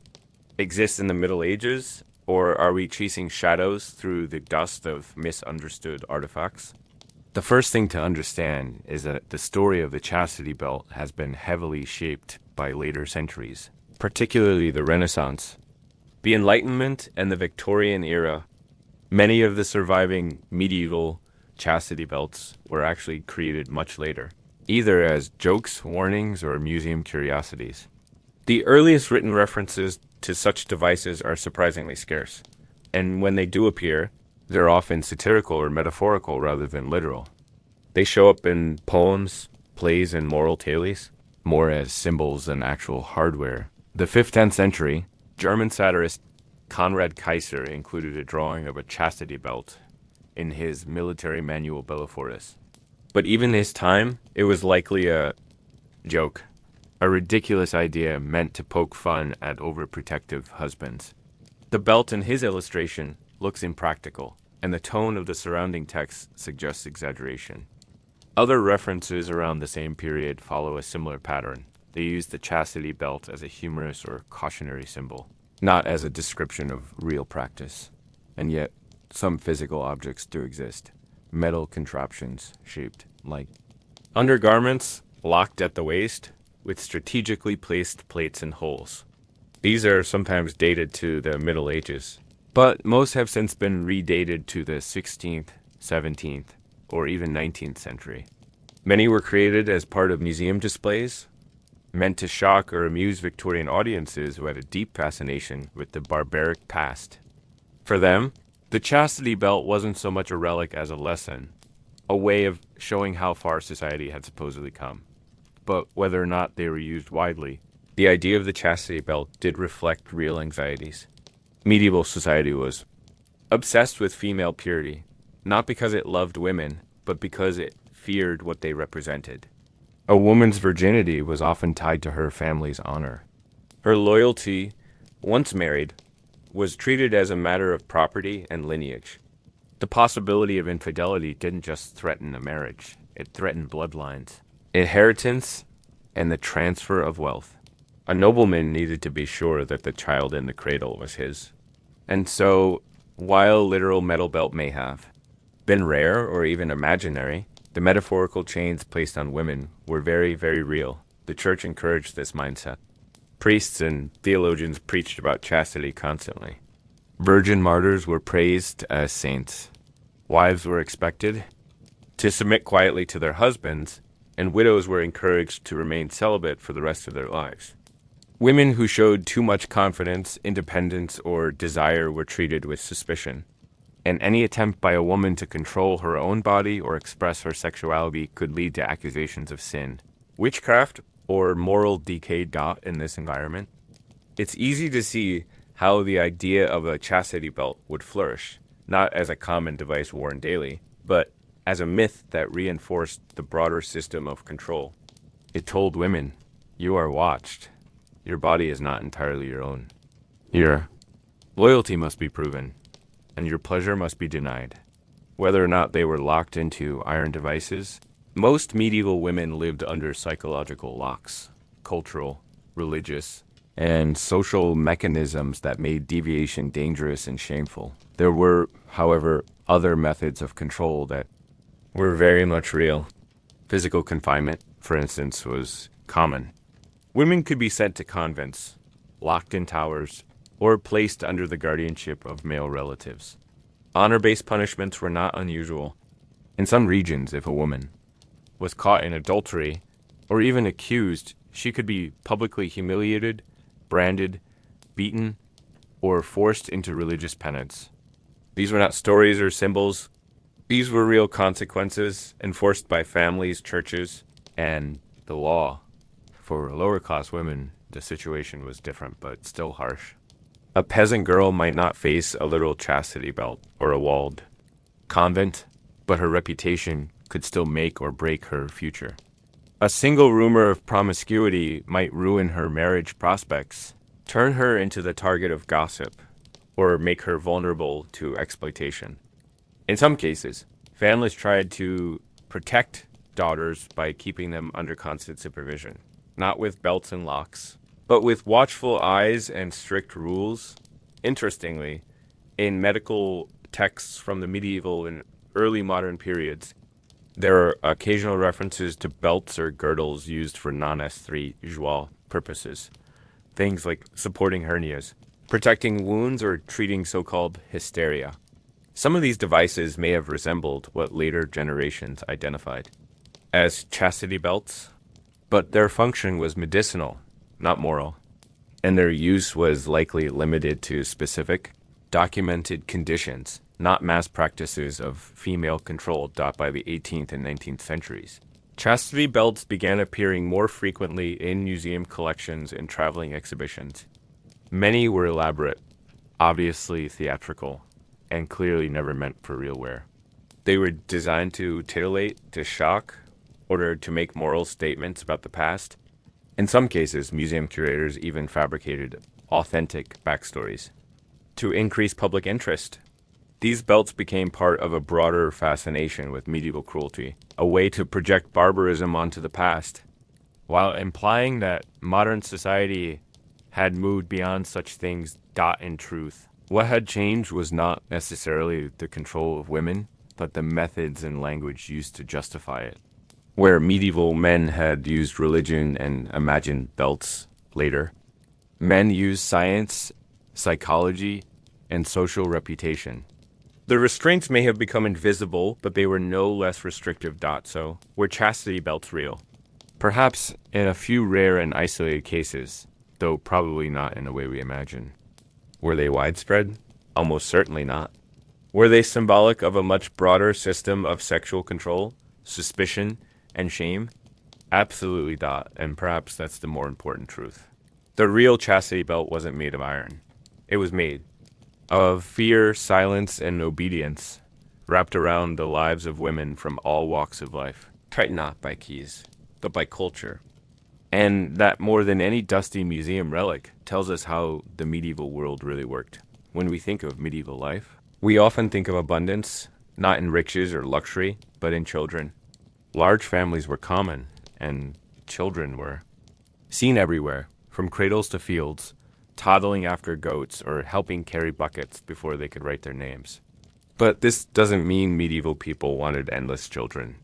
exist in the Middle Ages, or are we chasing shadows through the dust of misunderstood artifacts? The first thing to understand is that the story of the chastity belt has been heavily shaped by later centuries, particularly the Renaissance. The Enlightenment and the Victorian era, many of the surviving medieval chastity belts were actually created much later, either as jokes, warnings, or museum curiosities. The earliest written references to such devices are surprisingly scarce, and when they do appear, they're often satirical or metaphorical rather than literal. They show up in poems, plays, and moral tales, more as symbols than actual hardware. The 5th-10th century, German satirist Conrad Kaiser included a drawing of a chastity belt in his military manual Belleforis. But even this time, it was likely a joke, a ridiculous idea meant to poke fun at overprotective husbands. The belt in his illustration looks impractical, and the tone of the surrounding text suggests exaggeration. Other references around the same period follow a similar pattern. They use the chastity belt as a humorous or cautionary symbol, not as a description of real practice. And yet, some physical objects do exist. Metal contraptions shaped like undergarments locked at the waist with strategically placed plates and holes. These are sometimes dated to the Middle Ages, but most have since been redated to the 16th, 17th, or even 19th century. Many were created as part of museum displays, meant to shock or amuse Victorian audiences who had a deep fascination with the barbaric past. For them, the chastity belt wasn't so much a relic as a lesson, a way of showing how far society had supposedly come. But whether or not they were used widely, the idea of the chastity belt did reflect real anxieties. Medieval society was obsessed with female purity, not because it loved women, but because it feared what they represented. A woman's virginity was often tied to her family's honor. Her loyalty, once married, was treated as a matter of property and lineage. The possibility of infidelity didn't just threaten a marriage, it threatened bloodlines, inheritance, and the transfer of wealth. A nobleman needed to be sure that the child in the cradle was his. And so, while literal metal belt may have been rare or even imaginary, the metaphorical chains placed on women were very, very real. The church encouraged this mindset. Priests and theologians preached about chastity constantly. Virgin martyrs were praised as saints. Wives were expected to submit quietly to their husbands, and widows were encouraged to remain celibate for the rest of their lives. Women who showed too much confidence, independence, or desire were treated with suspicion, and any attempt by a woman to control her own body or express her sexuality could lead to accusations of sin. Witchcraft or moral decay got in this environment. It's easy to see how the idea of a chastity belt would flourish, not as a common device worn daily, but as a myth that reinforced the broader system of control. It told women, you are watched. Your body is not entirely your own. Your loyalty must be proven, and your pleasure must be denied. Whether or not they were locked into iron devices, most medieval women lived under psychological locks, cultural, religious, and social mechanisms that made deviation dangerous and shameful. There were, however, other methods of control that were very much real. Physical confinement, for instance, was common. Women could be sent to convents, locked in towers, or placed under the guardianship of male relatives. Honor-based punishments were not unusual. In some regions, if a woman was caught in adultery, or even accused, she could be publicly humiliated, branded, beaten, or forced into religious penance. These were not stories or symbols. These were real consequences enforced by families, churches, and the law. For lower-class women, the situation was different, but still harsh. A peasant girl might not face a literal chastity belt or a walled convent, but her reputation could still make or break her future. A single rumor of promiscuity might ruin her marriage prospects, turn her into the target of gossip, or make her vulnerable to exploitation. In some cases, families tried to protect daughters by keeping them under constant supervision, not with belts and locks, but with watchful eyes and strict rules. Interestingly, in medical texts from the medieval and early modern periods, there are occasional references to belts or girdles used for non-S3 usual purposes, things like supporting hernias, protecting wounds or treating so-called hysteria. Some of these devices may have resembled what later generations identified as chastity belts, but their function was medicinal, not moral, and their use was likely limited to specific, documented conditions, not mass practices of female control taught by the 18th and 19th centuries. Chastity belts began appearing more frequently in museum collections and traveling exhibitions. Many were elaborate, obviously theatrical, and clearly never meant for real wear. They were designed to titillate, to shock, or to make moral statements about the past. In some cases, museum curators even fabricated authentic backstories to increase public interest. These belts became part of a broader fascination with medieval cruelty, a way to project barbarism onto the past, while implying that modern society had moved beyond such things. In truth, what had changed was not necessarily the control of women, but the methods and language used to justify it. Where medieval men had used religion and imagined belts later, men used science, psychology, and social reputation. The restraints may have become invisible, but they were no less restrictive. So, were chastity belts real? Perhaps in a few rare and isolated cases, though probably not in a way we imagine. Were they widespread? Almost certainly not. Were they symbolic of a much broader system of sexual control, suspicion, and shame? Absolutely not, and perhaps that's the more important truth. The real chastity belt wasn't made of iron. It was made of fear, silence, and obedience, wrapped around the lives of women from all walks of life, tightened not by keys, but by culture. And that more than any dusty museum relic tells us how the medieval world really worked. When we think of medieval life, we often think of abundance, not in riches or luxury, but in children. Large families were common, and children were seen everywhere, from cradles to fields, toddling after goats or helping carry buckets before they could write their names. But this doesn't mean medieval people wanted endless children.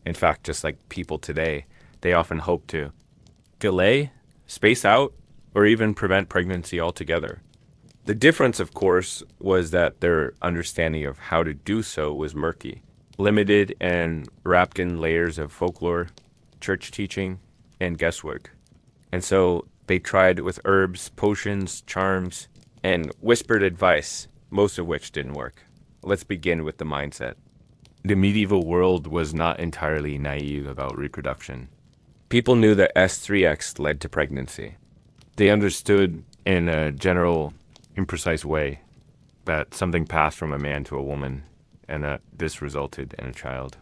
In fact, just like people today, they often hope to delay, space out, or even prevent pregnancy altogether. The difference, of course, was that their understanding of how to do so was murky, limited, and wrapped in layers of folklore, church teaching, and guesswork. And so they tried with herbs, potions, charms, and whispered advice, most of which didn't work. Let's begin with the mindset. The medieval world was not entirely naive about reproduction. People knew that S3X led to pregnancy. They understood in a general, imprecise way that something passed from a man to a woman and that this resulted in a child.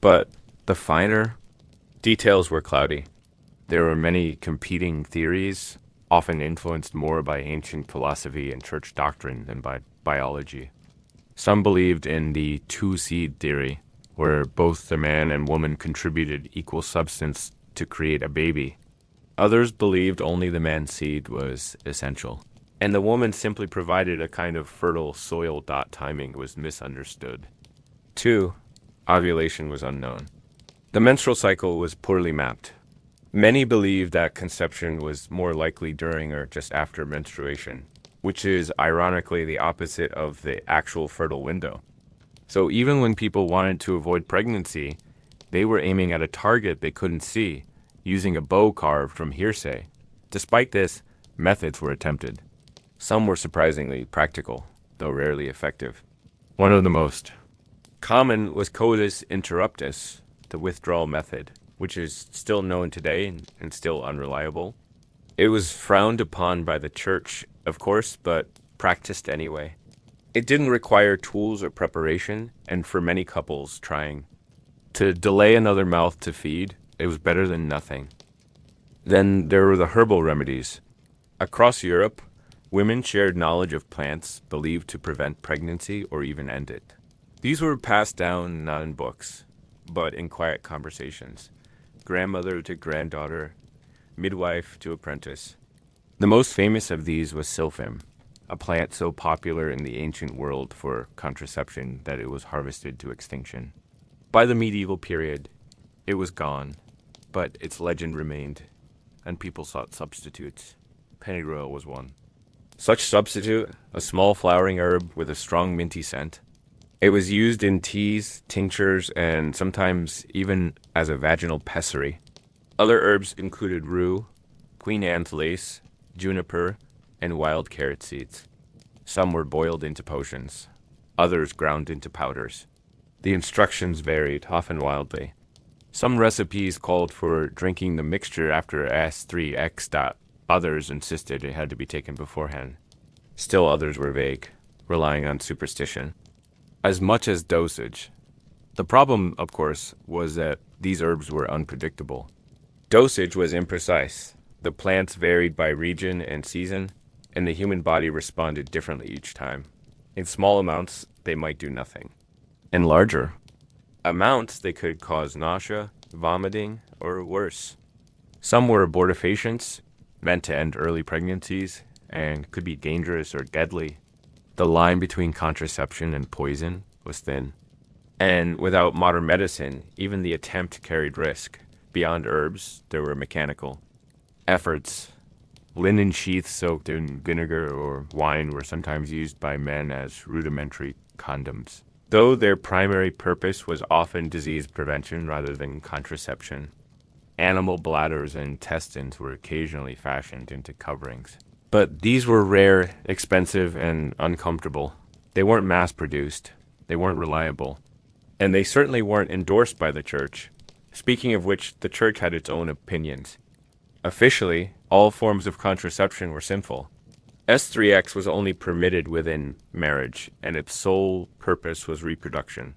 But the finer details were cloudy. There were many competing theories, often influenced more by ancient philosophy and church doctrine than by biology. Some believed in the two-seed theory, where both the man and woman contributed equal substance to create a baby. Others believed only the man's seed was essential, and the woman simply provided a kind of fertile soil. Timing was misunderstood. 2. Ovulation was unknown. The menstrual cycle was poorly mapped. Many believed that conception was more likely during or just after menstruation, which is ironically the opposite of the actual fertile window. So even when people wanted to avoid pregnancy, they were aiming at a target they couldn't see, using a bow carved from hearsay. Despite this, methods were attempted. Some were surprisingly practical, though rarely effective. One of the most common was coitus interruptus, the withdrawal method, which is still known today and still unreliable. It was frowned upon by the church, of course, but practiced anyway. It didn't require tools or preparation, and for many couples trying to delay another mouth to feed, it was better than nothing. Then there were the herbal remedies. Across Europe, women shared knowledge of plants believed to prevent pregnancy or even end it. These were passed down not in books, but in quiet conversations. Grandmother to granddaughter, midwife to apprentice. The most famous of these was silphim, a plant so popular in the ancient world for contraception that it was harvested to extinction. By the medieval period, it was gone, but its legend remained, and people sought substitutes. Pennyroyal was one. Such substitute, a small flowering herb with a strong minty scent. It was used in teas, tinctures, and sometimes even as a vaginal pessary. Other herbs included rue, Queen Anne's lace, juniper, and wild carrot seeds. Some were boiled into potions, others ground into powders. The instructions varied, often wildly. Some recipes called for drinking the mixture after S3X. Others insisted it had to be taken beforehand. Still others were vague, relying on superstition. As much as dosage. The problem, of course, was that these herbs were unpredictable. Dosage was imprecise. The plants varied by region and season, and the human body responded differently each time. In small amounts, they might do nothing. In larger amounts, they could cause nausea, vomiting, or worse. Some were abortifacients, meant to end early pregnancies, and could be dangerous or deadly. The line between contraception and poison was thin. And without modern medicine, even the attempt carried risk. Beyond herbs, there were mechanical efforts. Linen sheaths soaked in vinegar or wine were sometimes used by men as rudimentary condoms, though their primary purpose was often disease prevention rather than contraception. Animal bladders and intestines were occasionally fashioned into coverings. But these were rare, expensive, and uncomfortable. They weren't mass-produced. They weren't reliable. And they certainly weren't endorsed by the church. Speaking of which, the church had its own opinions. Officially, all forms of contraception were sinful. S3X was only permitted within marriage, and its sole purpose was reproduction.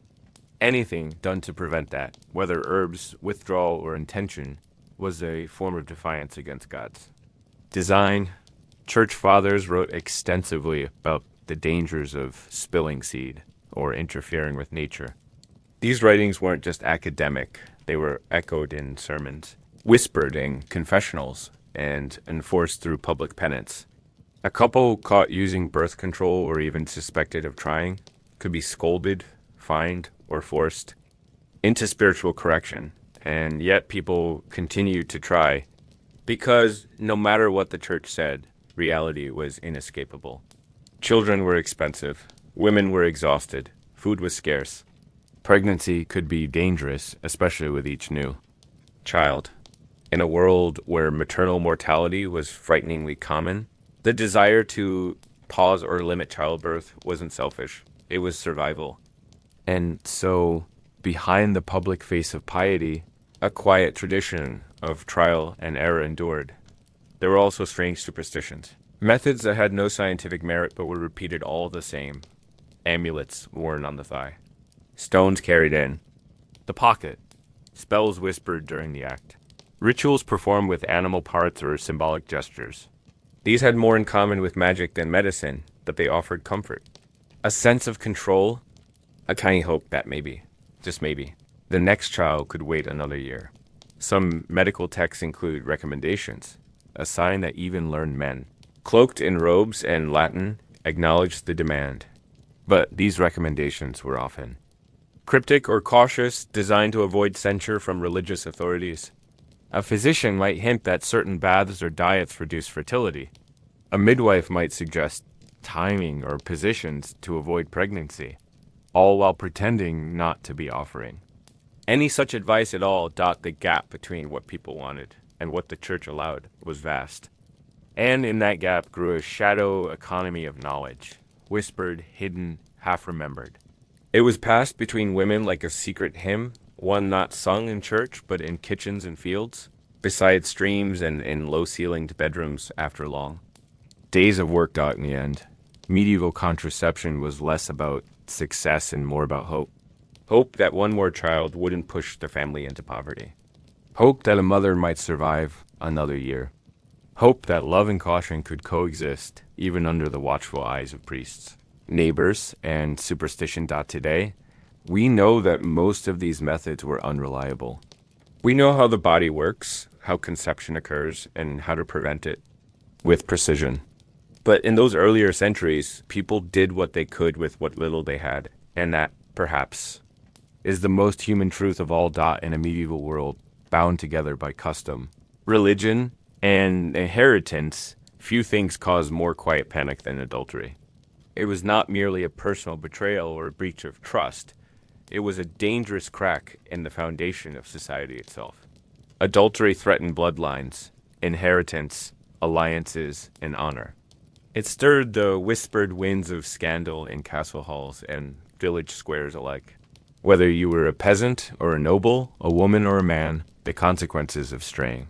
Anything done to prevent that, whether herbs, withdrawal, or intention, was a form of defiance against God's design. Church fathers wrote extensively about the dangers of spilling seed or interfering with nature. These writings weren't just academic, they were echoed in sermons, whispered in confessionals, and enforced through public penance. A couple caught using birth control or even suspected of trying could be scolded, fined, or forced into spiritual correction, and yet people continued to try because no matter what the church said, reality was inescapable. Children were expensive, women were exhausted, food was scarce. Pregnancy could be dangerous, especially with each new child. In a world where maternal mortality was frighteningly common, the desire to pause or limit childbirth wasn't selfish. It was survival. And so, behind the public face of piety, a quiet tradition of trial and error endured. There were also strange superstitions. Methods that had no scientific merit but were repeated all the same. Amulets worn on the thigh. Stones carried in. The pocket. Spells whispered during the act. Rituals performed with animal parts or symbolic gestures. These had more in common with magic than medicine, but they offered comfort. A sense of control, a tiny hope that maybe, just maybe, the next child could wait another year. Some medical texts include recommendations, a sign that even learned men, cloaked in robes and Latin, acknowledged the demand. But these recommendations were often cryptic or cautious, designed to avoid censure from religious authorities. A physician might hint that certain baths or diets reduce fertility. A midwife might suggest timing or positions to avoid pregnancy, all while pretending not to be offering. Any such advice at all dot the gap between what people wanted and what the church allowed was vast. And in that gap grew a shadow economy of knowledge, whispered, hidden, half-remembered. It was passed between women like a secret hymn, one not sung in church but in kitchens and fields, beside streams and in low-ceilinged bedrooms after long. Days of work in the end. Medieval contraception was less about success and more about hope. Hope that one more child wouldn't push the family into poverty. Hope that a mother might survive another year. Hope that love and caution could coexist even under the watchful eyes of priests, neighbors, and superstition. Today, we know that most of these methods were unreliable. We know how the body works, how conception occurs, and how to prevent it with precision. But in those earlier centuries, people did what they could with what little they had, and that, perhaps, is the most human truth of all. In a medieval world bound together by custom, religion, and inheritance, Few things cause more quiet panic than adultery. It was not merely a personal betrayal or a breach of trust. It was a dangerous crack in the foundation of society itself. Adultery threatened bloodlines, inheritance, alliances, and honor. It stirred the whispered winds of scandal in castle halls and village squares alike. Whether you were a peasant or a noble, a woman or a man, the consequences of straying,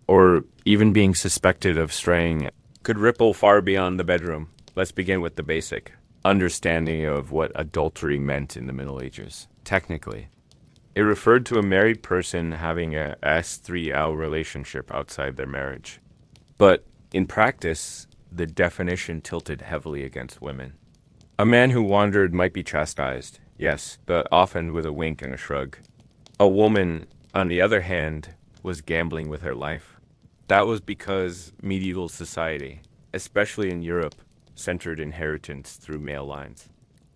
or even being suspected of straying, could ripple far beyond the bedroom. Let's begin with the basic understanding of what adultery meant in the Middle Ages. Technically, it referred to a married person having a S3L relationship outside their marriage. But in practice, the definition tilted heavily against women. A man who wandered might be chastised, yes, but often with a wink and a shrug. A woman, on the other hand, was gambling with her life. That was because medieval society, especially in Europe, centered inheritance through male lines.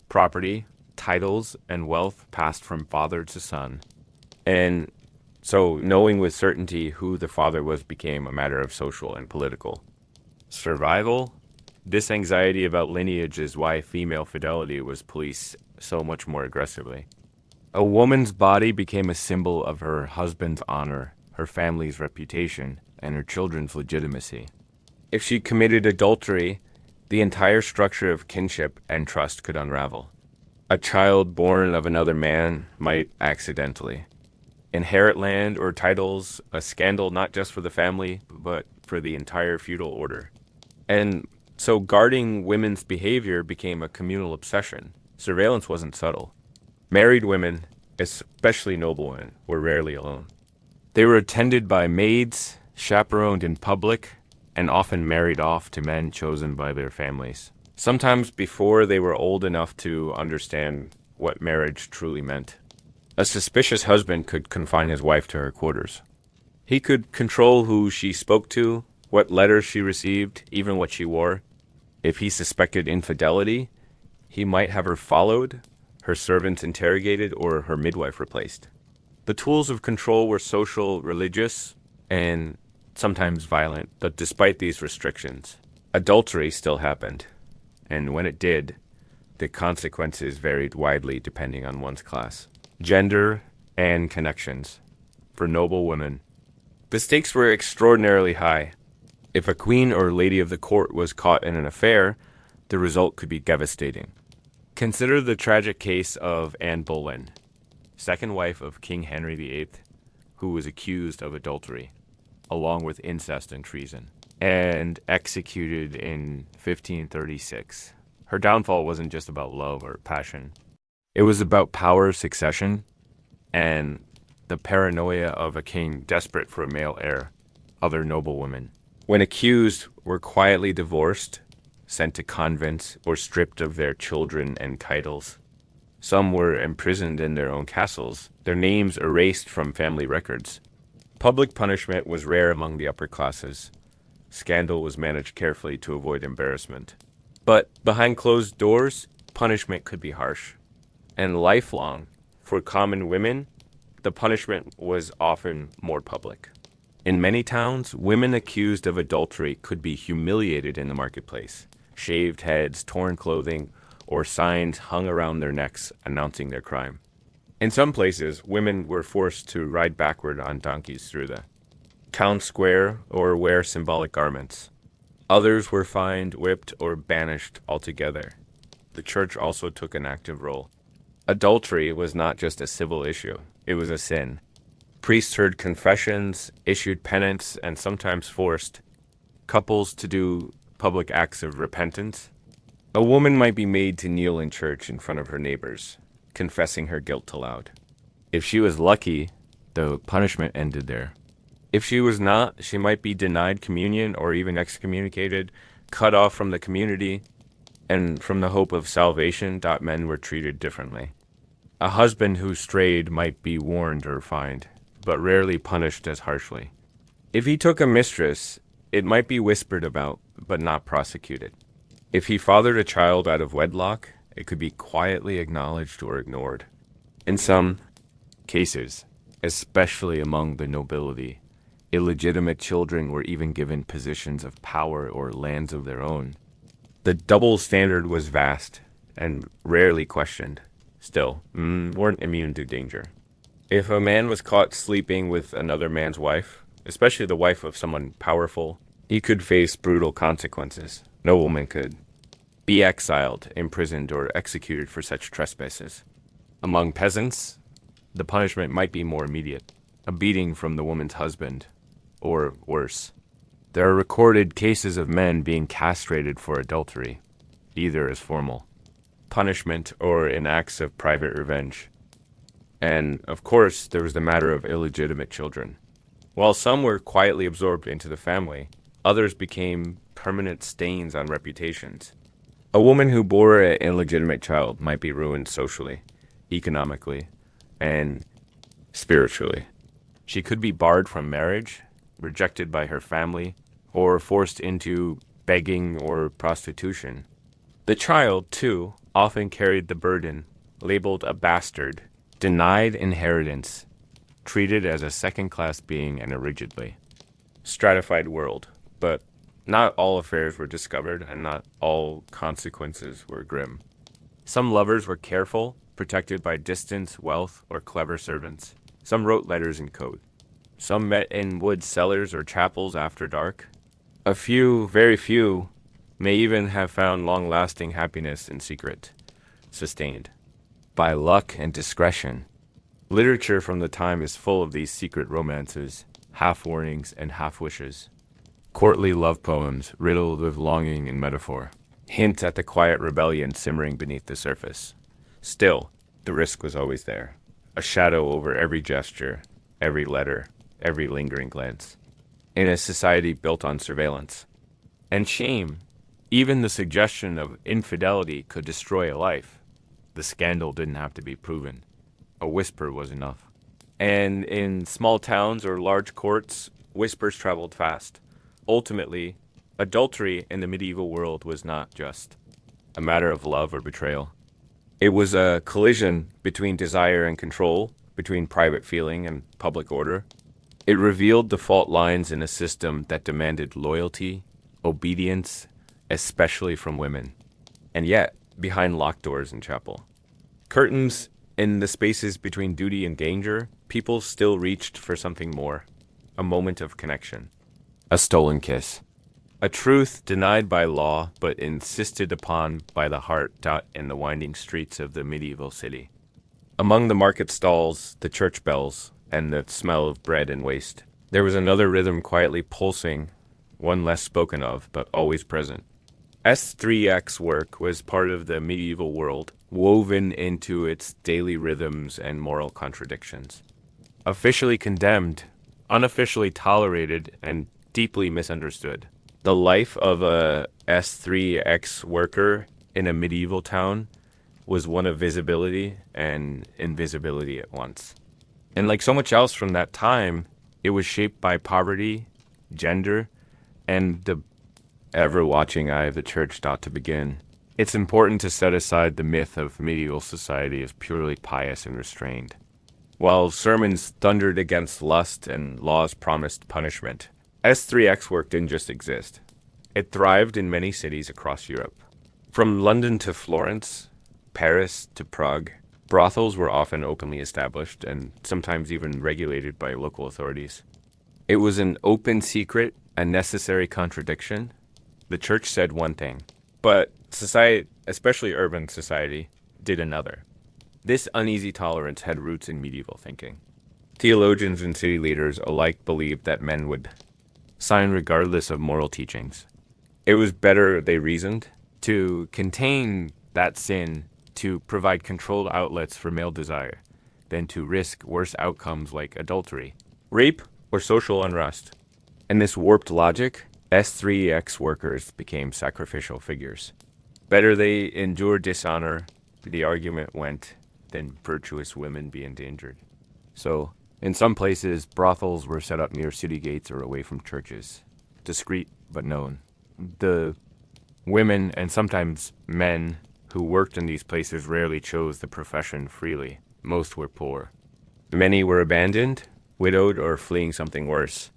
Property, titles, and wealth passed from father to son. And so knowing with certainty who the father was became a matter of social and political survival. This anxiety about lineage is why female fidelity was policed so much more aggressively. A woman's body became a symbol of her husband's honor, her family's reputation, and her children's legitimacy. If she committed adultery, the entire structure of kinship and trust could unravel. A child born of another man might accidentally inherit land or titles, a scandal not just for the family, but for the entire feudal order. And so guarding women's behavior became a communal obsession. Surveillance wasn't subtle. Married women, especially noblewomen, were rarely alone. They were attended by maids, chaperoned in public, and often married off to men chosen by their families, sometimes before they were old enough to understand what marriage truly meant. A suspicious husband could confine his wife to her quarters. He could control who she spoke to, what letters she received, even what she wore. If he suspected infidelity, he might have her followed, her servants interrogated, or her midwife replaced. The tools of control were social, religious, and sometimes violent, but despite these restrictions, adultery still happened. And when it did, the consequences varied widely depending on one's class, gender, and connections. For noble women, the stakes were extraordinarily high. If a queen or lady of the court was caught in an affair, the result could be devastating. Consider the tragic case of Anne Boleyn, second wife of King Henry VIII, who was accused of adultery, along with incest and treason, and executed in 1536. Her downfall wasn't just about love or passion. It was about power succession and the paranoia of a king desperate for a male heir, other noblewomen. When accused were quietly divorced, sent to convents, or stripped of their children and titles. Some were imprisoned in their own castles, their names erased from family records. Public punishment was rare among the upper classes. Scandal was managed carefully to avoid embarrassment. But behind closed doors, punishment could be harsh and lifelong. For common women, the punishment was often more public. In many towns, women accused of adultery could be humiliated in the marketplace. Shaved heads, torn clothing, or signs hung around their necks announcing their crime. In some places, women were forced to ride backward on donkeys through the town square or wear symbolic garments. Others were fined, whipped, or banished altogether. The church also took an active role. Adultery was not just a civil issue, it was a sin. Priests heard confessions, issued penance, and sometimes forced couples to do public acts of repentance. A woman might be made to kneel in church in front of her neighbors, confessing her guilt aloud. If she was lucky, the punishment ended there. If she was not, she might be denied communion or even excommunicated, cut off from the community, and from the hope of salvation, men were treated differently. A husband who strayed might be warned or fined, but rarely punished as harshly. If he took a mistress, it might be whispered about, but not prosecuted. If he fathered a child out of wedlock, it could be quietly acknowledged or ignored. In some cases, especially among the nobility, Illegitimate children were even given positions of power or lands of their own. The double standard was vast and rarely questioned. Still, weren't immune to danger. If a man was caught sleeping with another man's wife, especially the wife of someone powerful, he could face brutal consequences. No woman could be exiled, imprisoned, or executed for such trespasses. Among peasants, the punishment might be more immediate, a beating from the woman's husband, or worse. There are recorded cases of men being castrated for adultery, either as formal punishment or in acts of private revenge. And, of course, there was the matter of illegitimate children. While some were quietly absorbed into the family, others became permanent stains on reputations. A woman who bore an illegitimate child might be ruined socially, economically, and spiritually. She could be barred from marriage, rejected by her family, or forced into begging or prostitution. The child, too, often carried the burden, labeled a bastard, denied inheritance, treated as a second-class being in a rigidly stratified world. But not all affairs were discovered, and not all consequences were grim. Some lovers were careful, protected by distance, wealth, or clever servants. Some wrote letters in code. Some met in wood cellars or chapels after dark. A few, very few, may even have found long-lasting happiness in secret, sustained by luck and discretion. Literature from the time is full of these secret romances, half-warnings and half-wishes. Courtly love poems riddled with longing and metaphor hint at the quiet rebellion simmering beneath the surface. Still, the risk was always there, a shadow over every gesture, every letter, every lingering glance. In a society built on surveillance and shame, even the suggestion of infidelity could destroy a life. The scandal didn't have to be proven. A whisper was enough. And in small towns or large courts, whispers traveled fast. Ultimately, adultery in the medieval world was not just a matter of love or betrayal. It was a collision between desire and control, between private feeling and public order. It revealed the fault lines in a system that demanded loyalty, obedience, especially from women, and yet behind locked doors in chapel. Curtains in the spaces between duty and danger, people still reached for something more, a moment of connection, a stolen kiss, a truth denied by law but insisted upon by the heart taught in the winding streets of the medieval city. Among the market stalls, the church bells, and the smell of bread and waste, there was another rhythm quietly pulsing, one less spoken of, but always present. S3X work was part of the medieval world, woven into its daily rhythms and moral contradictions. Officially condemned, unofficially tolerated, and deeply misunderstood. The life of a S3X worker in a medieval town was one of visibility and invisibility at once. And like so much else from that time, it was shaped by poverty, gender, and the ever-watching eye of the church not to begin. It's important to set aside the myth of medieval society as purely pious and restrained. While sermons thundered against lust and laws promised punishment, S3X work didn't just exist. It thrived in many cities across Europe. From London to Florence, Paris to Prague, brothels were often openly established and sometimes even regulated by local authorities. It was an open secret, a necessary contradiction. The church said one thing, but society, especially urban society, did another. This uneasy tolerance had roots in medieval thinking. Theologians and city leaders alike believed that men would sign regardless of moral teachings. It was better, they reasoned, to contain that sin, to provide controlled outlets for male desire, than to risk worse outcomes like adultery, rape, or social unrest. In this warped logic, S3X workers became sacrificial figures. Better they endure dishonor, the argument went, than virtuous women be endangered. So, in some places, brothels were set up near city gates or away from churches, discreet but known. The women, and sometimes men, who worked in these places rarely chose the profession freely. Most were poor. Many were abandoned, widowed, or fleeing something worse.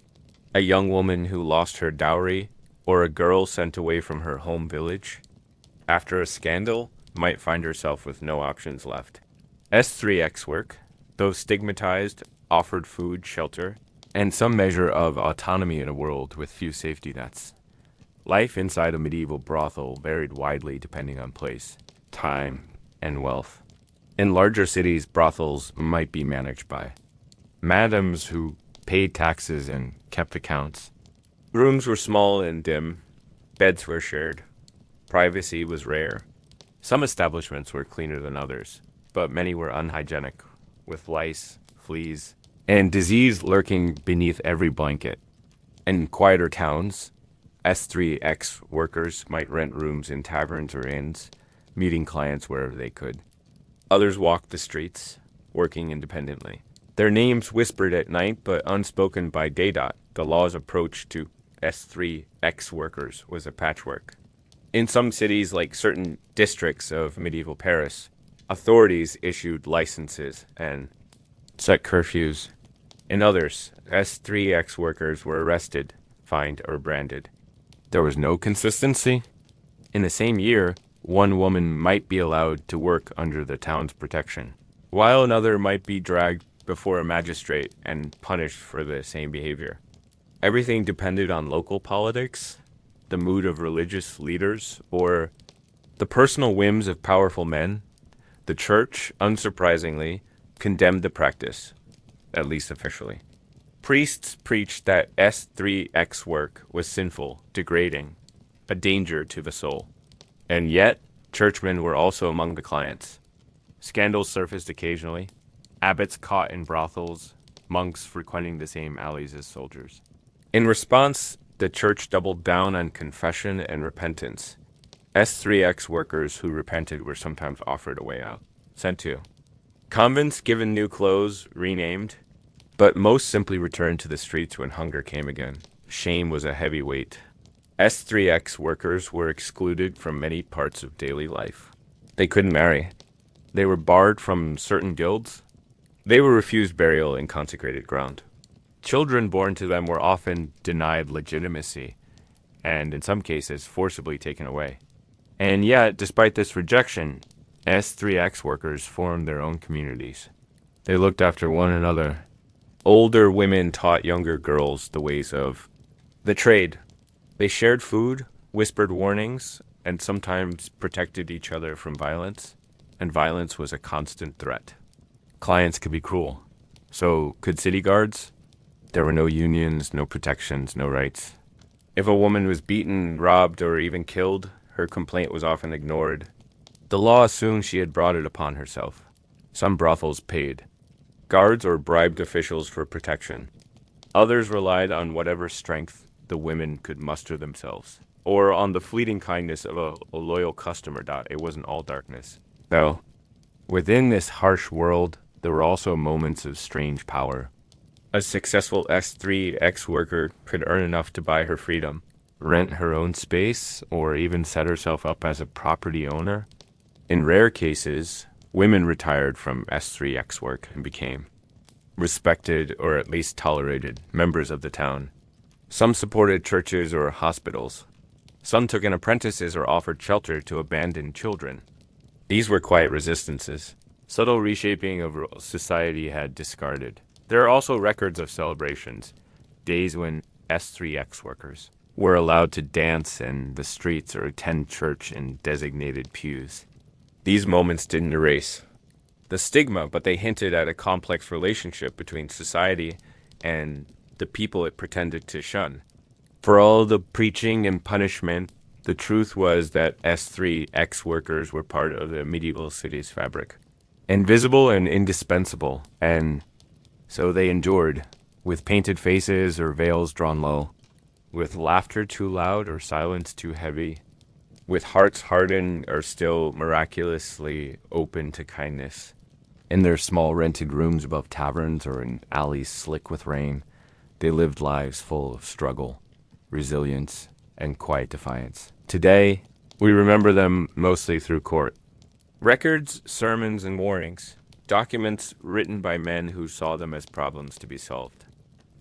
a young woman who lost her dowry, or a girl sent away from her home village, after a scandal, might find herself with no options left. S3X work, though stigmatized, offered food, shelter, and some measure of autonomy in a world with few safety nets. Life inside a medieval brothel varied widely depending on place, time, and wealth. In larger cities, brothels might be managed by madams who paid taxes and kept accounts. Rooms were small and dim, beds were shared, privacy was rare. Some establishments were cleaner than others, but many were unhygienic, with lice, fleas, and disease lurking beneath every blanket. In quieter towns, S3X workers might rent rooms in taverns or inns, meeting clients wherever they could. Others walked the streets, working independently. Their names whispered at night but unspoken by day-dot. The law's approach to S3X workers was a patchwork. In some cities, like certain districts of medieval Paris, authorities issued licenses and set curfews. In others, S3X workers were arrested, fined, or branded. There was no consistency. In the same year, one woman might be allowed to work under the town's protection, while another might be dragged before a magistrate and punished for the same behavior. Everything depended on local politics, the mood of religious leaders, or the personal whims of powerful men. The church, unsurprisingly, condemned the practice, at least officially. Priests preached that S3X work was sinful, degrading, a danger to the soul. And yet, churchmen were also among the clients. Scandals surfaced occasionally, abbots caught in brothels, monks frequenting the same alleys as soldiers. In response, the church doubled down on confession and repentance. S3X workers who repented were sometimes offered a way out, sent to convents, given new clothes, renamed, but most simply returned to the streets when hunger came again. Shame was a heavy weight. S3X workers were excluded from many parts of daily life. They couldn't marry. They were barred from certain guilds. They were refused burial in consecrated ground. Children born to them were often denied legitimacy, and in some cases forcibly taken away. And yet, despite this rejection, S3X workers formed their own communities. They looked after one another. Older women taught younger girls the ways of the trade. They shared food, whispered warnings, and sometimes protected each other from violence, and violence was a constant threat. Clients could be cruel. So could city guards. There were no unions, no protections, no rights. If a woman was beaten, robbed, or even killed, her complaint was often ignored. The law assumed she had brought it upon herself. Some brothels paid guards or bribed officials for protection. Others relied on whatever strength the women could muster themselves, or on the fleeting kindness of a loyal customer. It wasn't all darkness. Though, within this harsh world, there were also moments of strange power. A successful S3X worker could earn enough to buy her freedom, rent her own space, or even set herself up as a property owner. In rare cases, women retired from S3X work and became respected, or at least tolerated, members of the town. Some supported churches or hospitals. Some took in apprentices or offered shelter to abandoned children. These were quiet resistances, subtle reshaping of society had discarded. There are also records of celebrations, days when S3X workers were allowed to dance in the streets or attend church in designated pews. These moments didn't erase the stigma, but they hinted at a complex relationship between society and the people it pretended to shun. For all the preaching and punishment, the truth was that S3X workers were part of the medieval city's fabric. Invisible and indispensable, and so they endured, with painted faces or veils drawn low, with laughter too loud or silence too heavy, with hearts hardened or still miraculously open to kindness. In their small rented rooms above taverns or in alleys slick with rain, they lived lives full of struggle, resilience, and quiet defiance. Today, we remember them mostly through court. Records, sermons, and warnings, documents written by men who saw them as problems to be solved.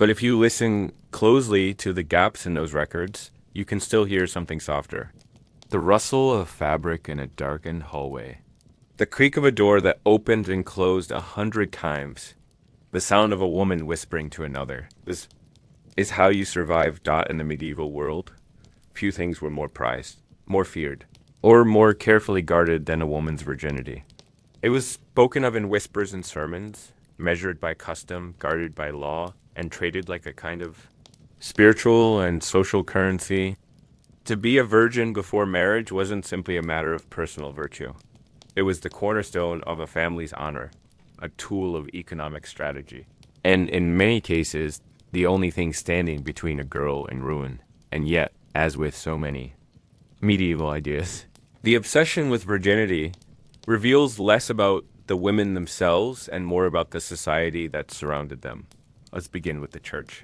But if you listen closely to the gaps in those records, you can still hear something softer. The rustle of fabric in a darkened hallway. The creak of a door that opened and closed 100 times. The sound of a woman whispering to another. This is how you survived in the medieval world. Few things were more prized, more feared, or more carefully guarded than a woman's virginity. It was spoken of in whispers and sermons, measured by custom, guarded by law, and traded like a kind of spiritual and social currency. To be a virgin before marriage wasn't simply a matter of personal virtue. It was the cornerstone of a family's honor, a tool of economic strategy, and in many cases, the only thing standing between a girl and ruin. And yet, as with so many medieval ideas, the obsession with virginity reveals less about the women themselves and more about the society that surrounded them. Let's begin with the church.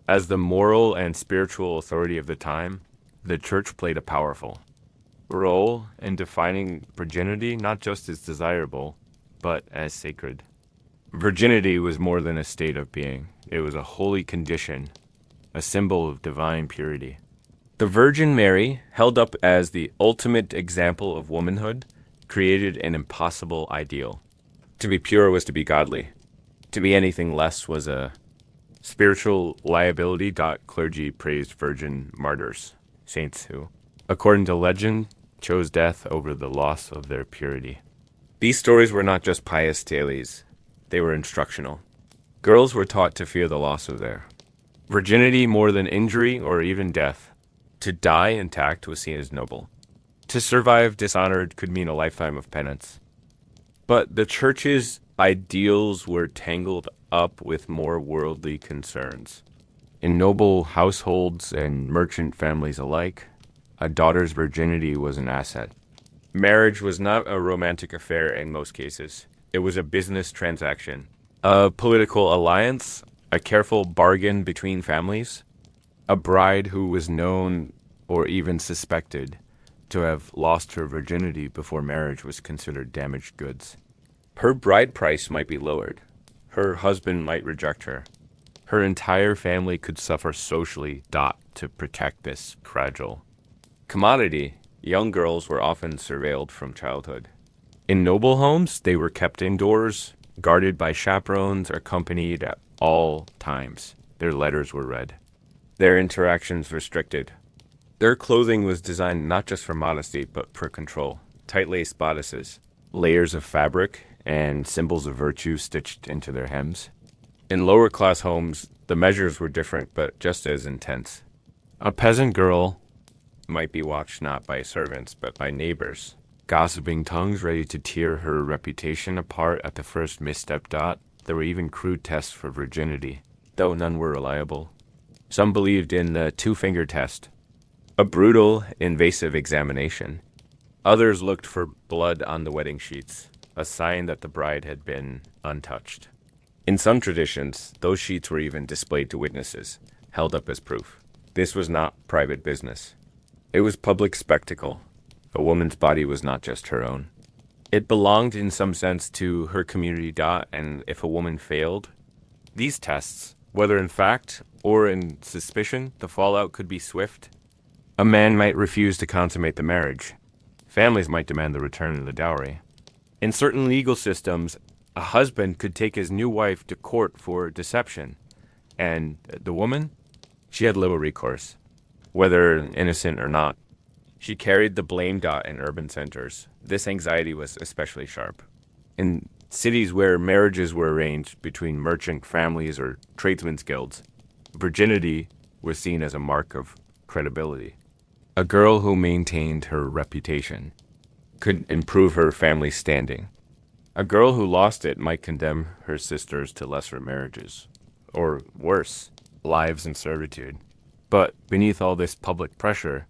As the moral and spiritual authority of the time, the church played a powerful role in defining virginity not just as desirable, but as sacred. Virginity was more than a state of being. It was a holy condition, a symbol of divine purity. The Virgin Mary, held up as the ultimate example of womanhood, created an impossible ideal. To be pure was to be godly. To be anything less was a spiritual liability. Clergy praised virgin martyrs, saints who, according to legend, chose death over the loss of their purity. These stories were not just pious tales, they were instructional. Girls were taught to fear the loss of their virginity more than injury or even death. To die intact was seen as noble. To survive dishonored could mean a lifetime of penance. But the church's ideals were tangled up with more worldly concerns. In noble households and merchant families alike, a daughter's virginity was an asset. Marriage was not a romantic affair in most cases. It was a business transaction, a political alliance, a careful bargain between families. A bride who was known or even suspected to have lost her virginity before marriage was considered damaged goods. Her bride price might be lowered. Her husband might reject her. Her entire family could suffer socially to protect this fragile commodity. Young girls were often surveilled from childhood. In noble homes, they were kept indoors, guarded by chaperones, accompanied at all times. Their letters were read. Their interactions restricted. Their clothing was designed not just for modesty, but for control. Tight-laced bodices, layers of fabric, and symbols of virtue stitched into their hems. In lower-class homes, the measures were different, but just as intense. A peasant girl might be watched not by servants, but by neighbors. Gossiping tongues ready to tear her reputation apart at the first misstep. There were even crude tests for virginity, though none were reliable. Some believed in the two-finger test, a brutal, invasive examination. Others looked for blood on the wedding sheets, a sign that the bride had been untouched. In some traditions, those sheets were even displayed to witnesses, held up as proof. This was not private business. It was public spectacle. A woman's body was not just her own. It belonged in some sense to her community. And if a woman failed these tests, whether in fact or in suspicion, the fallout could be swift. A man might refuse to consummate the marriage. Families might demand the return of the dowry. In certain legal systems, a husband could take his new wife to court for deception. And the woman, she had little recourse, whether innocent or not. She carried the blame. In urban centers. This anxiety was especially sharp. In cities where marriages were arranged between merchant families or tradesmen's guilds, virginity was seen as a mark of credibility. A girl who maintained her reputation could improve her family's standing. A girl who lost it might condemn her sisters to lesser marriages, or worse, lives in servitude. But beneath all this public pressure,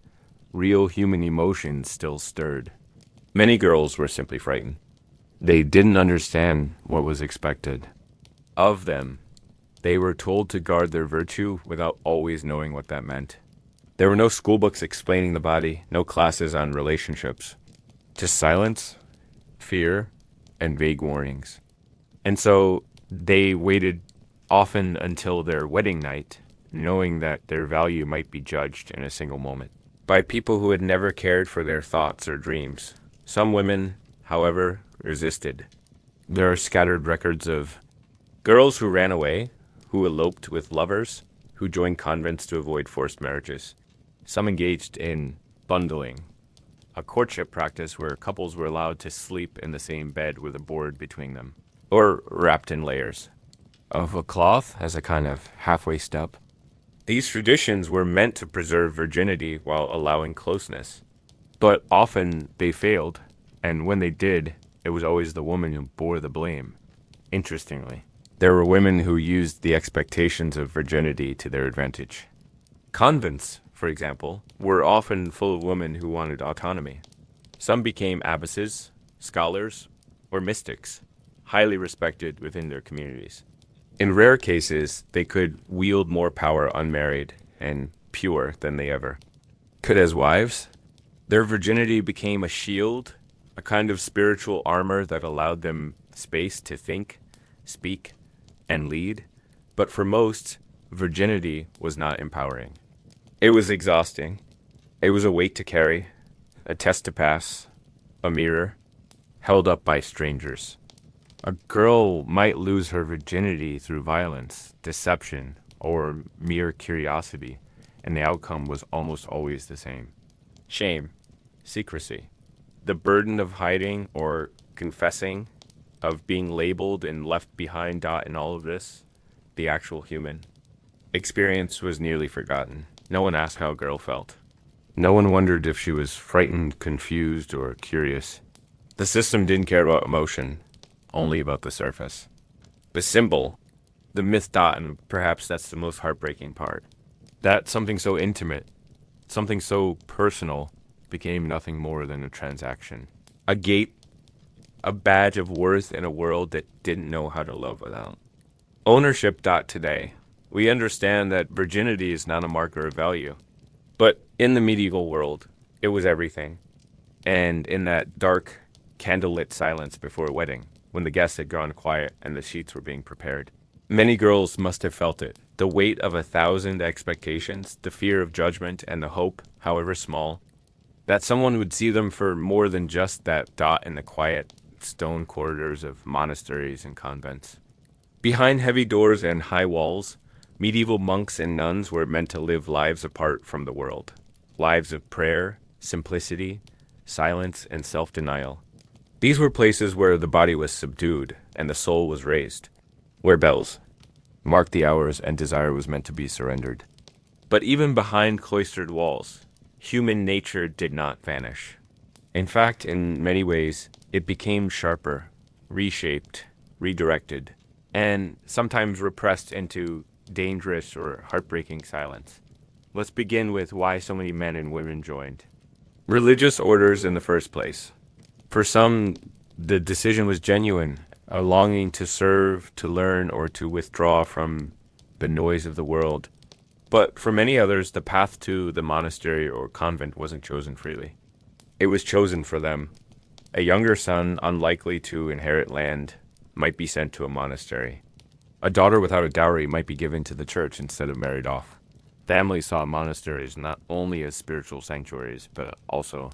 real human emotions still stirred. Many girls were simply frightened. They didn't understand what was expected of them. They were told to guard their virtue without always knowing what that meant. There were no schoolbooks explaining the body, no classes on relationships. Just silence, fear, and vague warnings. And so they waited often until their wedding night, knowing that their value might be judged in a single moment by people who had never cared for their thoughts or dreams. Some women, however, resisted. There are scattered records of girls who ran away, who eloped with lovers, who joined convents to avoid forced marriages. Some engaged in bundling, a courtship practice where couples were allowed to sleep in the same bed with a board between them, or wrapped in layers of a cloth as a kind of halfway step. These traditions were meant to preserve virginity while allowing closeness, but often they failed, and when they did, it was always the woman who bore the blame. Interestingly, there were women who used the expectations of virginity to their advantage. Convents, for example, were often full of women who wanted autonomy. Some became abbesses, scholars, or mystics, highly respected within their communities. In rare cases, they could wield more power unmarried and pure than they ever could as wives. Their virginity became a shield, a kind of spiritual armor that allowed them space to think, speak, and lead. But for most, virginity was not empowering. It was exhausting. It was a weight to carry, a test to pass, a mirror, held up by strangers. A girl might lose her virginity through violence, deception, or mere curiosity, and the outcome was almost always the same. Shame, secrecy, the burden of hiding or confessing, of being labeled and left behind in all of this, the actual human. Experience was nearly forgotten. No one asked how a girl felt. No one wondered if she was frightened, confused, or curious. The system didn't care about emotion, only about the surface. The symbol, the myth, and perhaps that's the most heartbreaking part, that something so intimate, something so personal, became nothing more than a transaction. A gate, a badge of worth in a world that didn't know how to love without. Ownership. Today, we understand that virginity is not a marker of value. But in the medieval world, it was everything. And in that dark, candlelit silence before a wedding, when the guests had gone quiet and the sheets were being prepared, many girls must have felt it. The weight of 1,000 expectations, the fear of judgment, and the hope, however small, that someone would see them for more than just that dot in the quiet stone corridors of monasteries and convents. Behind heavy doors and high walls, medieval monks and nuns were meant to live lives apart from the world. Lives of prayer, simplicity, silence, and self-denial. These were places where the body was subdued and the soul was raised, where bells marked the hours and desire was meant to be surrendered. But even behind cloistered walls, human nature did not vanish. In fact, in many ways, it became sharper, reshaped, redirected, and sometimes repressed into dangerous or heartbreaking silence. Let's begin with why so many men and women joined. Religious orders in the first place. For some, the decision was genuine, a longing to serve, to learn, or to withdraw from the noise of the world. But for many others, the path to the monastery or convent wasn't chosen freely. It was chosen for them. A younger son, unlikely to inherit land, might be sent to a monastery. A daughter without a dowry might be given to the church instead of married off. Families saw monasteries not only as spiritual sanctuaries, but also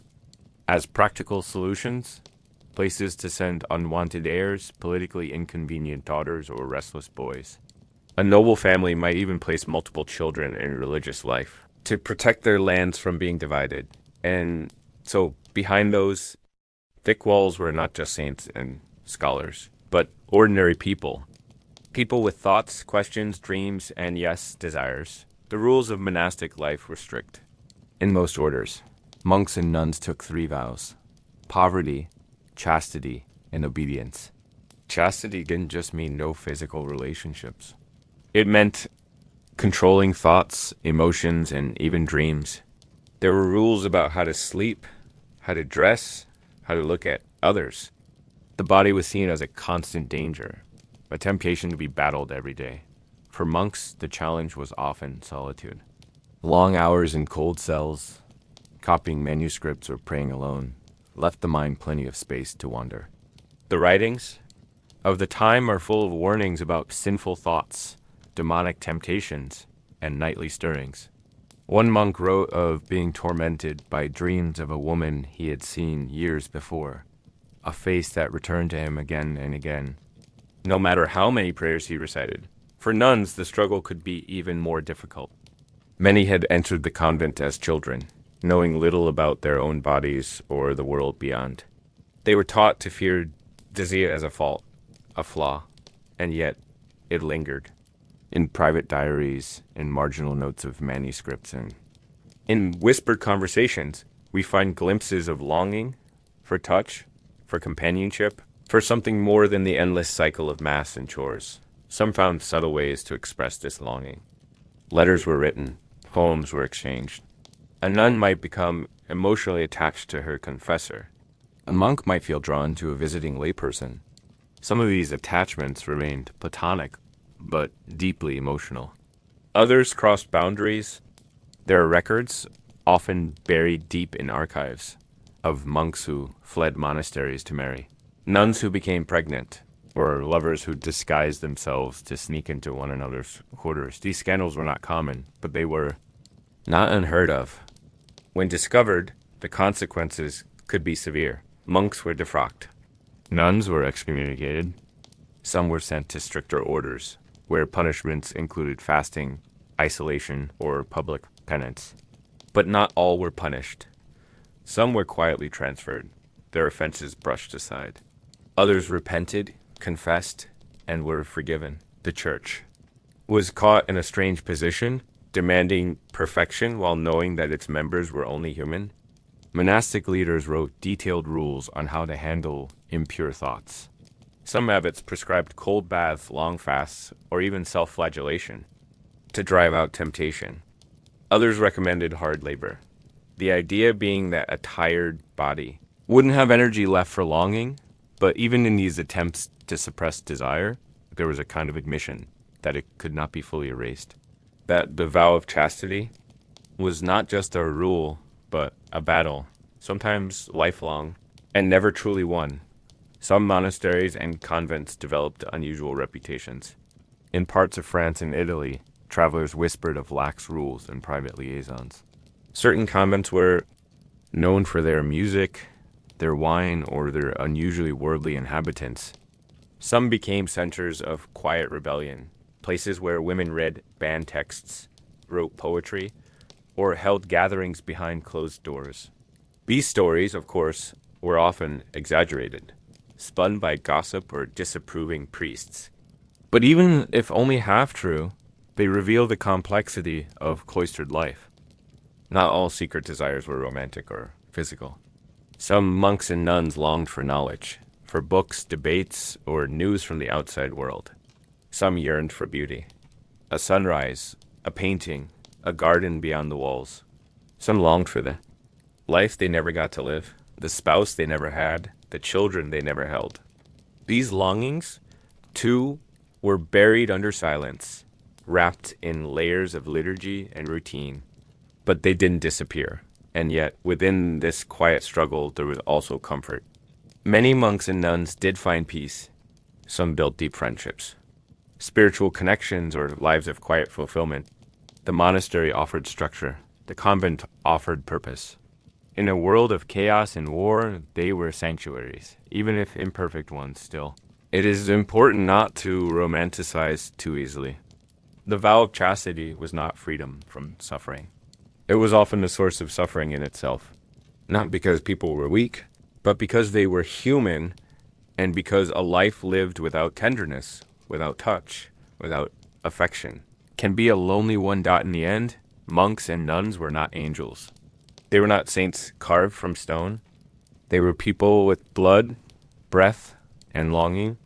as practical solutions, places to send unwanted heirs, politically inconvenient daughters, or restless boys. A noble family might even place multiple children in religious life to protect their lands from being divided. And so behind those thick walls were not just saints and scholars, but ordinary people. People with thoughts, questions, dreams, and yes, desires. The rules of monastic life were strict. In most orders, monks and nuns took 3 vows: poverty, chastity, and obedience. Chastity didn't just mean no physical relationships. It meant controlling thoughts, emotions, and even dreams. There were rules about how to sleep, how to dress, how to look at others. The body was seen as a constant danger, a temptation to be battled every day. For monks, the challenge was often solitude. Long hours in cold cells, copying manuscripts or praying alone, left the mind plenty of space to wander. The writings of the time are full of warnings about sinful thoughts, demonic temptations and nightly stirrings. One monk wrote of being tormented by dreams of a woman he had seen years before, a face that returned to him again and again, no matter how many prayers he recited. For nuns, the struggle could be even more difficult. Many had entered the convent as children, knowing little about their own bodies or the world beyond. They were taught to fear disease as a fault, a flaw, and yet it lingered in private diaries, in marginal notes of manuscripts, and in whispered conversations. We find glimpses of longing for touch, for companionship, for something more than the endless cycle of mass and chores. Some found subtle ways to express this longing. Letters were written, poems were exchanged. A nun might become emotionally attached to her confessor. A monk might feel drawn to a visiting layperson. Some of these attachments remained platonic, but deeply emotional. Others crossed boundaries. There are records, often buried deep in archives, of monks who fled monasteries to marry, nuns who became pregnant, or lovers who disguised themselves to sneak into one another's quarters. These scandals were not common, but they were not unheard of. When discovered, the consequences could be severe. Monks were defrocked. Nuns were excommunicated. Some were sent to stricter orders, where punishments included fasting, isolation, or public penance. But not all were punished. Some were quietly transferred, their offenses brushed aside. Others repented, confessed, and were forgiven. The church was caught in a strange position, demanding perfection while knowing that its members were only human. Monastic leaders wrote detailed rules on how to handle impure thoughts. Some abbots prescribed cold baths, long fasts, or even self-flagellation to drive out temptation. Others recommended hard labor, the idea being that a tired body wouldn't have energy left for longing. But even in these attempts to suppress desire, there was a kind of admission that it could not be fully erased. That the vow of chastity was not just a rule, but a battle, sometimes lifelong, and never truly won. Some monasteries and convents developed unusual reputations. In parts of France and Italy, travelers whispered of lax rules and private liaisons. Certain convents were known for their music, their wine, or their unusually worldly inhabitants. Some became centers of quiet rebellion, places where women read banned texts, wrote poetry, or held gatherings behind closed doors. These stories, of course, were often exaggerated, spun by gossip or disapproving priests. But even if only half true, they reveal the complexity of cloistered life. Not all secret desires were romantic or physical. Some monks and nuns longed for knowledge, for books, debates, or news from the outside world. Some yearned for beauty, a sunrise, a painting, a garden beyond the walls. Some longed for the life they never got to live, the spouse they never had, the children they never held. These longings, too, were buried under silence, wrapped in layers of liturgy and routine. But they didn't disappear, and yet within this quiet struggle there was also comfort. Many monks and nuns did find peace. Some built deep friendships, spiritual connections, or lives of quiet fulfillment. The monastery offered structure. The convent offered purpose. In a world of chaos and war, they were sanctuaries, even if imperfect ones still. It is important not to romanticize too easily. The vow of chastity was not freedom from suffering. It was often a source of suffering in itself. Not because people were weak, but because they were human, and because a life lived without tenderness, without touch, without affection, can be a lonely one. In the end, monks and nuns were not angels. They were not saints carved from stone. They were people with blood, breath, and longing.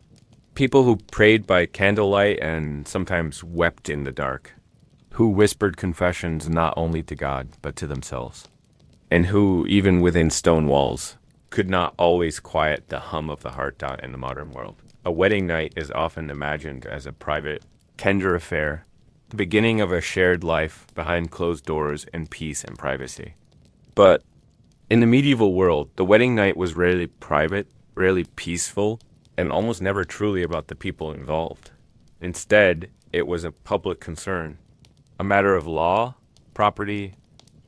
People who prayed by candlelight and sometimes wept in the dark. Who whispered confessions not only to God, but to themselves. And who, even within stone walls, could not always quiet the hum of the heart. In the modern world, a wedding night is often imagined as a private, tender affair, the beginning of a shared life behind closed doors in peace and privacy. But in the medieval world, the wedding night was rarely private, rarely peaceful, and almost never truly about the people involved. Instead, It was a public concern, a matter of law, property,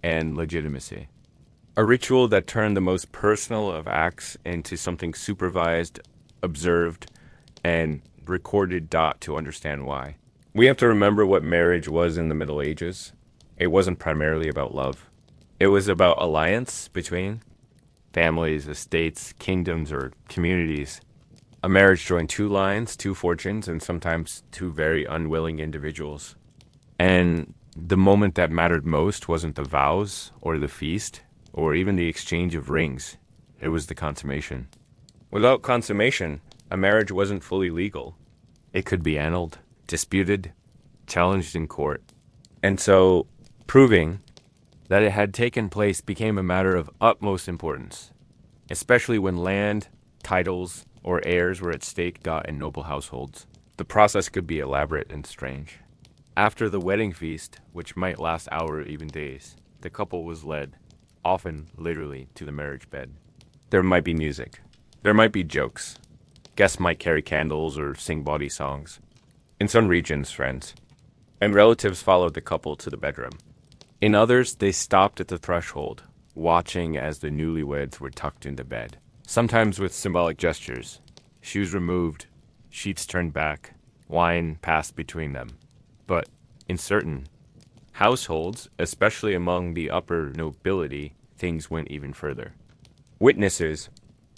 and legitimacy. A ritual that turned the most personal of acts into something supervised, observed, and recorded to understand why. We have to remember what marriage was in the Middle Ages. It wasn't primarily about love. It was about alliance between families, estates, kingdoms, or communities. A marriage joined two lines, two fortunes, and sometimes two very unwilling individuals. And the moment that mattered most wasn't the vows or the feast or even the exchange of rings. It was the consummation. Without consummation, a marriage wasn't fully legal. It could be annulled, disputed, challenged in court. And so, proving that it had taken place became a matter of utmost importance, especially when land, titles, or heirs were at stake in noble households. The process could be elaborate and strange. After the wedding feast, which might last hours or even days, the couple was led, often literally, to the marriage bed. There might be music. There might be jokes. Guests might carry candles or sing bawdy songs. In some regions, friends and relatives followed the couple to the bedroom. In others, they stopped at the threshold, watching as the newlyweds were tucked into bed, sometimes with symbolic gestures. Shoes removed, sheets turned back, wine passed between them. But in certain households, especially among the upper nobility, things went even further. Witnesses,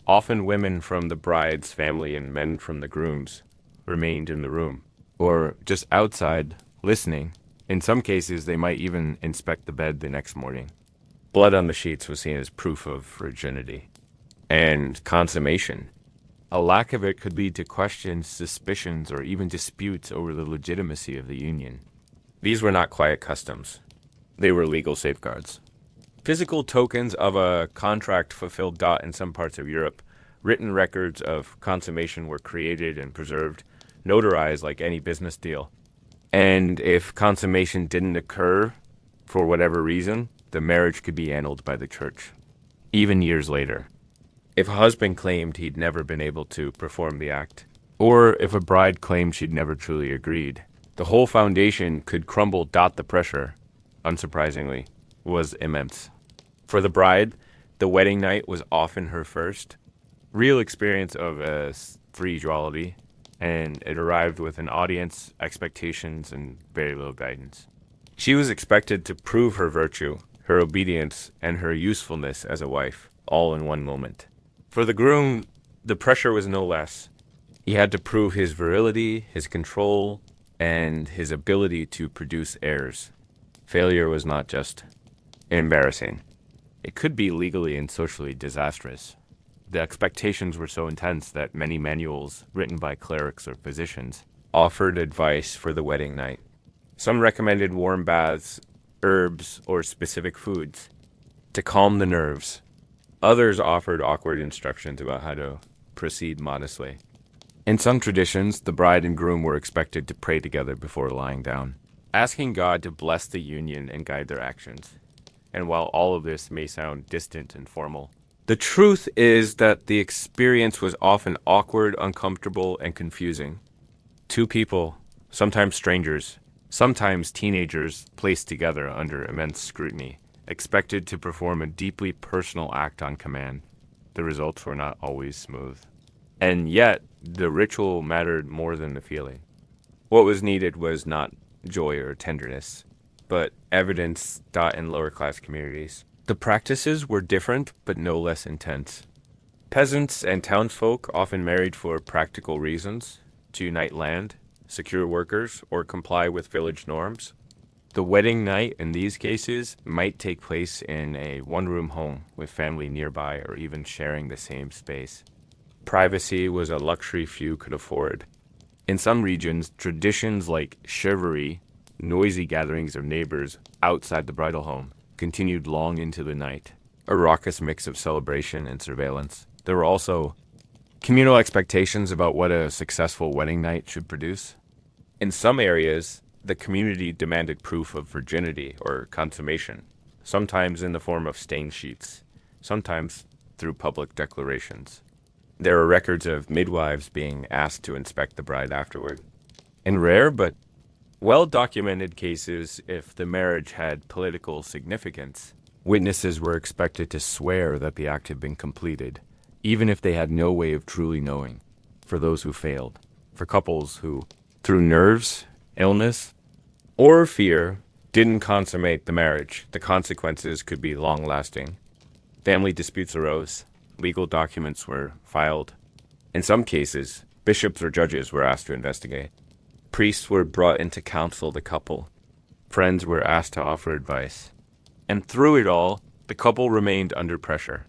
often women from the bride's family and men from the groom's, remained in the room, or just outside, listening. In some cases, they might even inspect the bed the next morning. Blood on the sheets was seen as proof of virginity. And consummation. A lack of it could lead to questions, suspicions, or even disputes over the legitimacy of the union. These were not quiet customs. They were legal safeguards. Physical tokens of a contract fulfilled. In some parts of Europe, written records of consummation were created and preserved, notarized like any business deal. And if consummation didn't occur for whatever reason, the marriage could be annulled by the church, even years later. If a husband claimed he'd never been able to perform the act, or if a bride claimed she'd never truly agreed, the whole foundation could crumble. The pressure, unsurprisingly, was immense. For the bride, the wedding night was often her first real experience of spirituality, and it arrived with an audience, expectations, and very little guidance. She was expected to prove her virtue, her obedience, and her usefulness as a wife, all in one moment. For the groom, the pressure was no less. He had to prove his virility, his control, and his ability to produce heirs. Failure was not just embarrassing. It could be legally and socially disastrous. The expectations were so intense that many manuals, written by clerics or physicians, offered advice for the wedding night. Some recommended warm baths, herbs, or specific foods to calm the nerves. Others offered awkward instructions about how to proceed modestly. In some traditions, the bride and groom were expected to pray together before lying down, asking God to bless the union and guide their actions. And while all of this may sound distant and formal, the truth is that the experience was often awkward, uncomfortable, and confusing. Two people, sometimes strangers, sometimes teenagers, placed together under immense scrutiny, expected to perform a deeply personal act on command. The results were not always smooth. And yet, the ritual mattered more than the feeling. What was needed was not joy or tenderness, but evidence. In lower class communities. The practices were different, but no less intense. Peasants and townsfolk often married for practical reasons, to unite land, secure workers, or comply with village norms. The wedding night in these cases might take place in a one-room home with family nearby or even sharing the same space. Privacy was a luxury few could afford. In some regions, traditions like chivalry, noisy gatherings of neighbors outside the bridal home, continued long into the night, a raucous mix of celebration and surveillance. There were also communal expectations about what a successful wedding night should produce. In some areas, the community demanded proof of virginity or consummation, sometimes in the form of stain sheets, sometimes through public declarations. There are records of midwives being asked to inspect the bride afterward. In rare but Well-documented cases, if the marriage had political significance, witnesses were expected to swear that the act had been completed, even if they had no way of truly knowing. For those who failed, for couples who, through nerves, illness, or fear, didn't consummate the marriage, the consequences could be long-lasting. Family disputes arose, legal documents were filed. In some cases, bishops or judges were asked to investigate. Priests were brought in to counsel the couple. Friends were asked to offer advice. And through it all, the couple remained under pressure.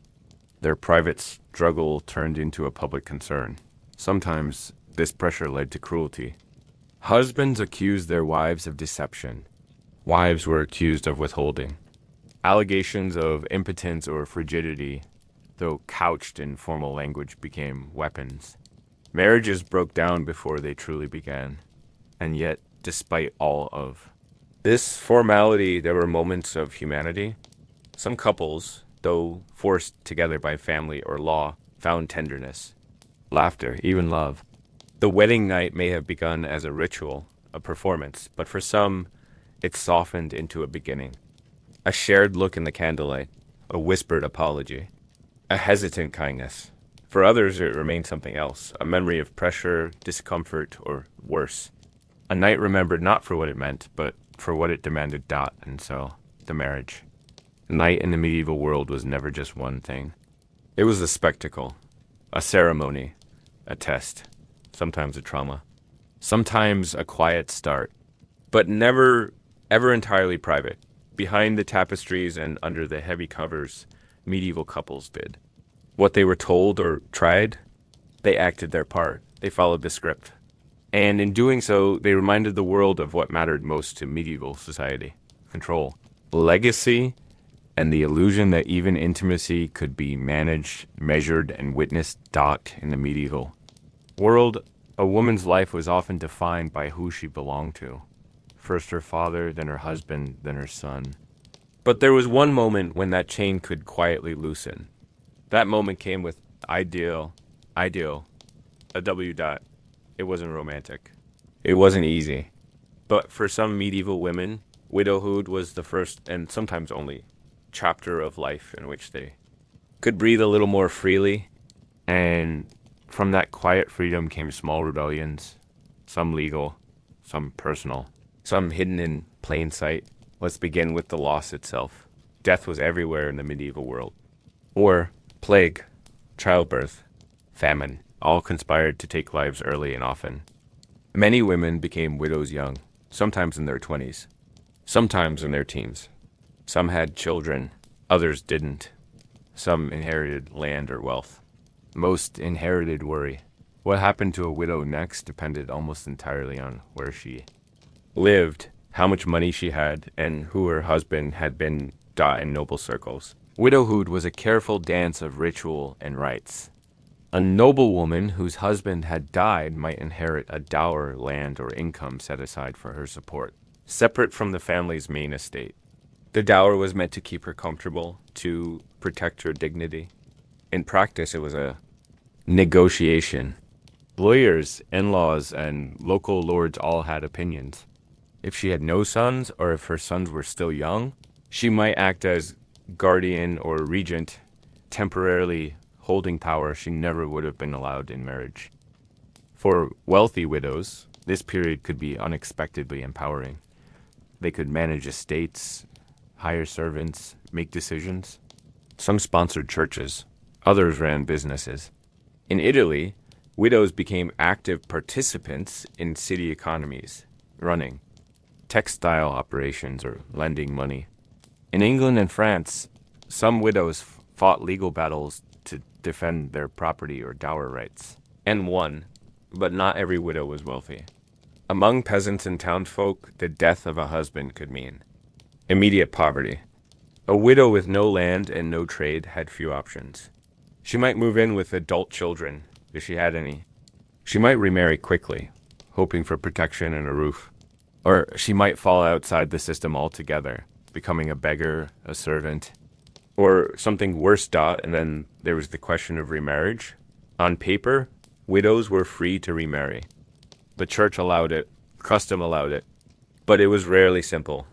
Their private struggle turned into a public concern. Sometimes, this pressure led to cruelty. Husbands accused their wives of deception. Wives were accused of withholding. Allegations of impotence or frigidity, though couched in formal language, became weapons. Marriages broke down before they truly began. And yet, despite all of this formality, there were moments of humanity. Some couples, though forced together by family or law, found tenderness, laughter, even love. The wedding night may have begun as a ritual, a performance, but for some, it softened into a beginning. A shared look in the candlelight, a whispered apology, a hesitant kindness. For others, it remained something else, a memory of pressure, discomfort, or worse. A night remembered not for what it meant, but for what it demanded. And so, the marriage. Night in the medieval world was never just one thing. It was a spectacle, a ceremony, a test, sometimes a trauma, sometimes a quiet start, but never, ever entirely private. Behind the tapestries and under the heavy covers, medieval couples did. What they were told or tried, they acted their part. They followed the script. And in doing so, they reminded the world of what mattered most to medieval society: control, legacy, and the illusion that even intimacy could be managed, measured, and witnessed. In the medieval world, a woman's life was often defined by who she belonged to. First her father, then her husband, then her son. But there was one moment when that chain could quietly loosen. That moment came with ideal, a W dot. It wasn't romantic. It wasn't easy. But for some medieval women, widowhood was the first, and sometimes only, chapter of life in which they could breathe a little more freely. And from that quiet freedom came small rebellions, some legal, some personal, some hidden in plain sight. Let's begin with the loss itself. Death was everywhere in the medieval world. War, plague, childbirth, famine, all conspired to take lives early and often. Many women became widows young, sometimes in their 20s, sometimes in their teens. Some had children, others didn't. Some inherited land or wealth. Most inherited worry. What happened to a widow next depended almost entirely on where she lived, how much money she had, and who her husband had been in noble circles. Widowhood was a careful dance of ritual and rites. A noblewoman whose husband had died might inherit a dower, land, or income set aside for her support, separate from the family's main estate. The dower was meant to keep her comfortable, to protect her dignity. In practice, it was a negotiation. Lawyers, in-laws, and local lords all had opinions. If she had no sons, or if her sons were still young, she might act as guardian or regent, temporarily holding power she never would have been allowed in marriage. For wealthy widows, this period could be unexpectedly empowering. They could manage estates, hire servants, make decisions. Some sponsored churches, others ran businesses. In Italy, widows became active participants in city economies, running textile operations or lending money. In England and France, some widows fought legal battles to defend their property or dower rights, and won, but not every widow was wealthy. Among peasants and townsfolk, the death of a husband could mean immediate poverty. A widow with no land and no trade had few options. She might move in with adult children, if she had any. She might remarry quickly, hoping for protection and a roof. Or she might fall outside the system altogether, becoming a beggar, a servant, or something worse. And then there was the question of remarriage. On paper, widows were free to remarry. The church allowed it, custom allowed it, But it was rarely simple.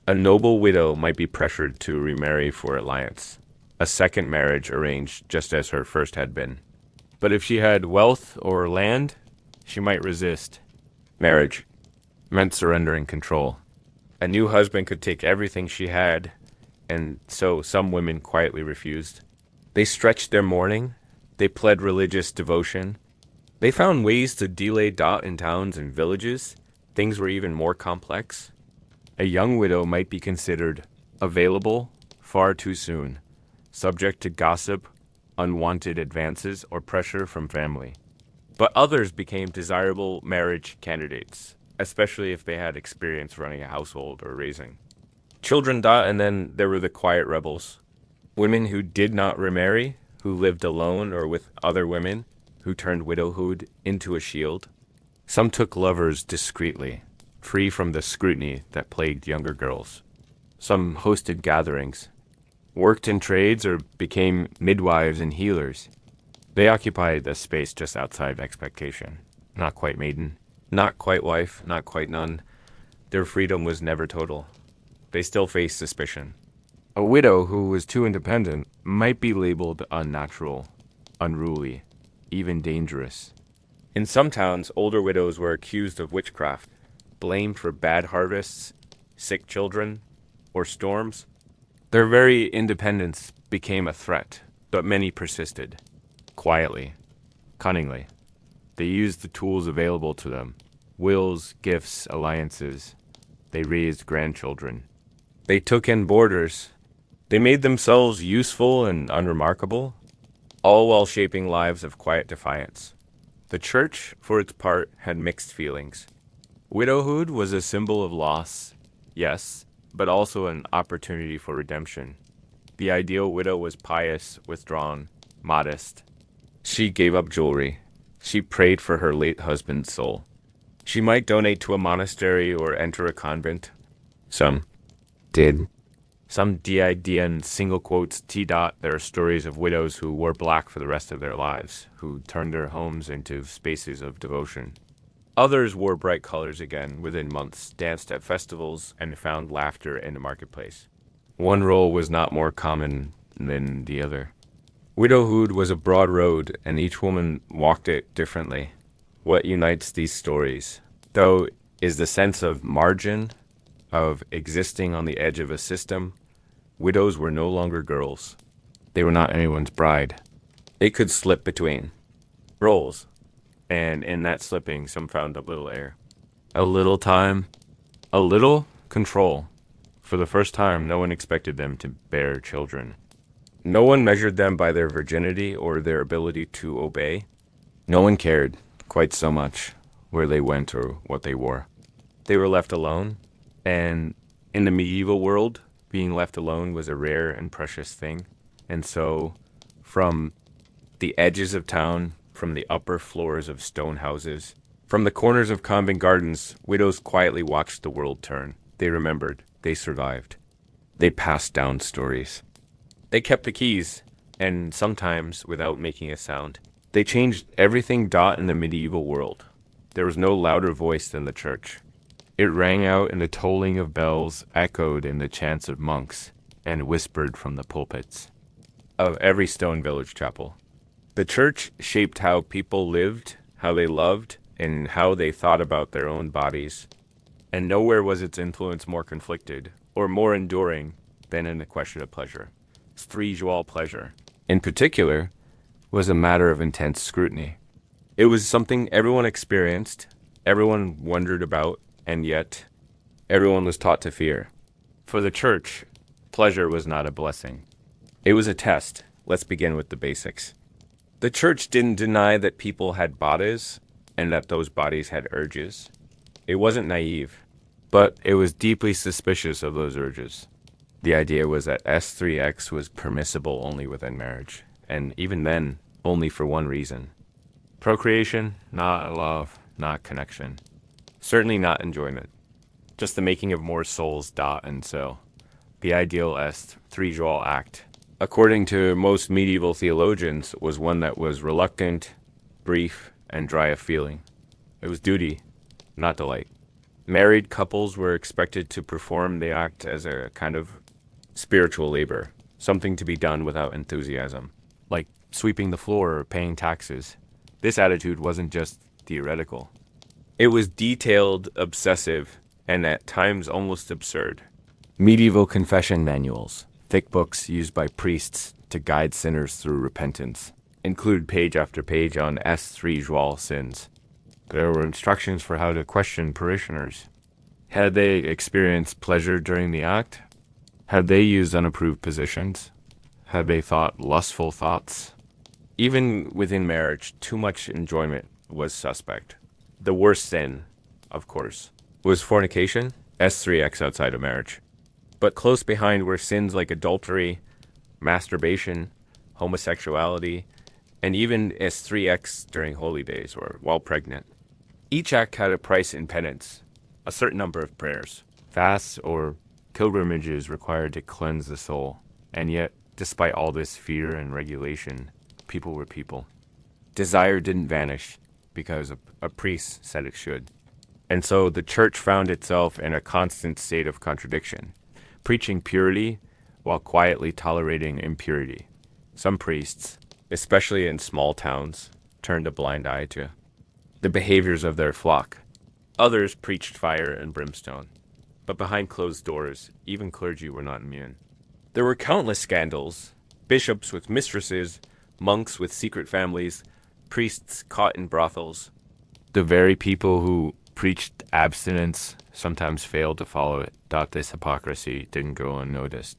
A noble widow might be pressured to remarry for alliance, a second marriage arranged just as her first had been. But if she had wealth or land, she might resist. Marriage meant surrendering control. A new husband could take everything she had, and so some women quietly refused. They stretched their mourning. They pled religious devotion. They found ways to delay Dot in towns and villages. Things were even more complex. A young widow might be considered available far too soon, subject to gossip, unwanted advances, or pressure from family. But others became desirable marriage candidates, especially if they had experience running a household or raising children. And then there were the quiet rebels, women who did not remarry, who lived alone or with other women, who turned widowhood into a shield. Some took lovers discreetly, free from the scrutiny that plagued younger girls. Some hosted gatherings, worked in trades, or became midwives and healers. They occupied the space just outside expectation. Not quite maiden, not quite wife, not quite nun. Their freedom was never total. They still faced suspicion. A widow who was too independent might be labeled unnatural, unruly, even dangerous. In some towns, older widows were accused of witchcraft, blamed for bad harvests, sick children, or storms. Their very independence became a threat, but many persisted. Quietly, cunningly. They used the tools available to them. Wills, gifts, alliances. They raised grandchildren. They took in boarders. They made themselves useful and unremarkable, all while shaping lives of quiet defiance. The church, for its part, had mixed feelings. Widowhood was a symbol of loss, yes, but also an opportunity for redemption. The ideal widow was pious, withdrawn, modest. She gave up jewelry. She prayed for her late husband's soul. She might donate to a monastery or enter a convent. Some did. Some did, single quotes, T-dot. There are stories of widows who wore black for the rest of their lives, who turned their homes into spaces of devotion. Others wore bright colors again within months, danced at festivals, and found laughter in the marketplace. One role was not more common than the other. Widowhood was a broad road, and each woman walked it differently. What unites these stories, though, is the sense of margin, of existing on the edge of a system. Widows were no longer girls. They were not anyone's bride. They could slip between roles, and in that slipping, some found a little air. A little time, a little control. For the first time, no one expected them to bear children. No one measured them by their virginity or their ability to obey. No one cared quite so much where they went or what they wore. They were left alone, and in the medieval world, being left alone was a rare and precious thing. And so, from the edges of town, from the upper floors of stone houses, from the corners of convent gardens, widows quietly watched the world turn. They remembered. They survived. They passed down stories. They kept the keys, and sometimes, without making a sound, they changed everything in the medieval world. There was no louder voice than the church. It rang out in the tolling of bells, echoed in the chants of monks, and whispered from the pulpits of every stone village chapel. The church shaped how people lived, how they loved, and how they thought about their own bodies. And nowhere was its influence more conflicted or more enduring than in the question of pleasure. S3X pleasure, in particular, was a matter of intense scrutiny. It was something everyone experienced, everyone wondered about, and yet everyone was taught to fear. For the church, pleasure was not a blessing. It was a test. Let's begin with the basics. The church didn't deny that people had bodies and that those bodies had urges. It wasn't naive, but it was deeply suspicious of those urges. The idea was that S3X was permissible only within marriage, and even then, only for one reason. Procreation, not love, not connection. Certainly not enjoyment. Just the making of more souls. And so. The ideal S3X act, according to most medieval theologians, was one that was reluctant, brief, and dry of feeling. It was duty, not delight. Married couples were expected to perform the act as a kind of spiritual labor, something to be done without enthusiasm, like sweeping the floor or paying taxes. This attitude wasn't just theoretical. It was detailed, obsessive, and at times almost absurd. Medieval confession manuals, thick books used by priests to guide sinners through repentance, include page after page on S3X sins. There were instructions for how to question parishioners. Had they experienced pleasure during the act? Had they used unapproved positions? Had they thought lustful thoughts? Even within marriage, too much enjoyment was suspect. The worst sin, of course, was fornication, S3X outside of marriage. But close behind were sins like adultery, masturbation, homosexuality, and even S3X during holy days or while pregnant. Each act had a price in penance, a certain number of prayers, fasts, or pilgrimages required to cleanse the soul. And yet, despite all this fear and regulation, people were people. Desire didn't vanish because a priest said it should. And so the church found itself in a constant state of contradiction, preaching purity while quietly tolerating impurity. Some priests, especially in small towns, turned a blind eye to the behaviors of their flock. Others preached fire and brimstone. But behind closed doors, even clergy were not immune. There were countless scandals, bishops with mistresses, monks with secret families, priests caught in brothels. The very people who preached abstinence sometimes failed to follow it, thought this hypocrisy didn't go unnoticed.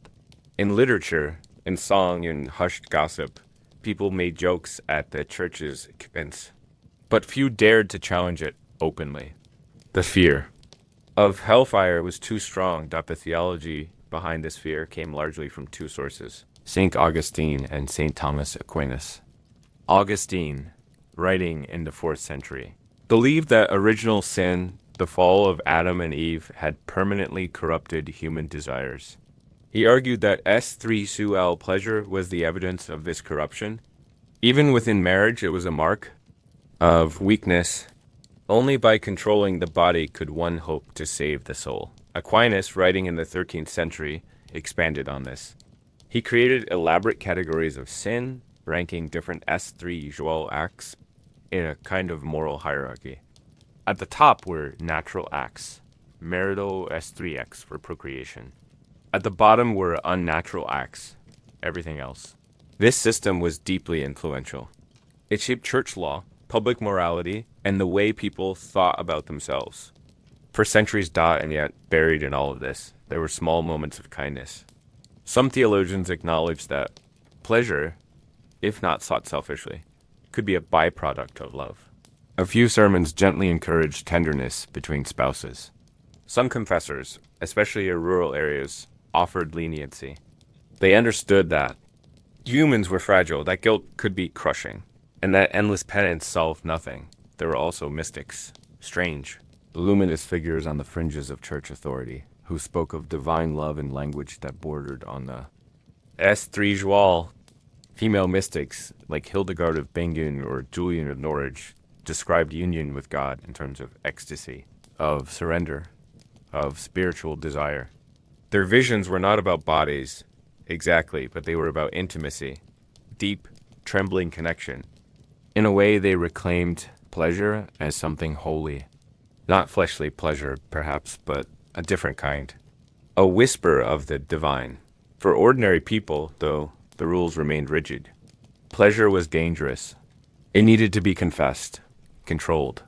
In literature, in song, and hushed gossip, people made jokes at the church's expense. But few dared to challenge it openly. The fear of hellfire was too strong that the theology behind this fear came largely from two sources, St. Augustine and St. Thomas Aquinas. Augustine, writing in the 4th century, believed that original sin, the fall of Adam and Eve, had permanently corrupted human desires. He argued that S3X pleasure was the evidence of this corruption. Even within marriage, it was a mark of weakness. Only by controlling the body could one hope to save the soul. Aquinas, writing in the 13th century, expanded on this. He created elaborate categories of sin, ranking different S3X acts in a kind of moral hierarchy. At the top were natural acts, marital S3X for procreation. At the bottom were unnatural acts, everything else. This system was deeply influential. It shaped church law, public morality, and the way people thought about themselves. For centuries, and yet buried in all of this, there were small moments of kindness. Some theologians acknowledged that pleasure, if not sought selfishly, could be a byproduct of love. A few sermons gently encouraged tenderness between spouses. Some confessors, especially in rural areas, offered leniency. They understood that humans were fragile, that guilt could be crushing, and that endless penance solved nothing. There were also mystics, strange, luminous figures on the fringes of church authority, who spoke of divine love in language that bordered on the S3X. Female mystics, like Hildegard of Bingen or Julian of Norwich, described union with God in terms of ecstasy, of surrender, of spiritual desire. Their visions were not about bodies, exactly, but they were about intimacy, deep, trembling connection. In a way, they reclaimed pleasure as something holy. Not fleshly pleasure, perhaps, but a different kind. A whisper of the divine. For ordinary people, though, the rules remained rigid. Pleasure was dangerous. It needed to be confessed, controlled.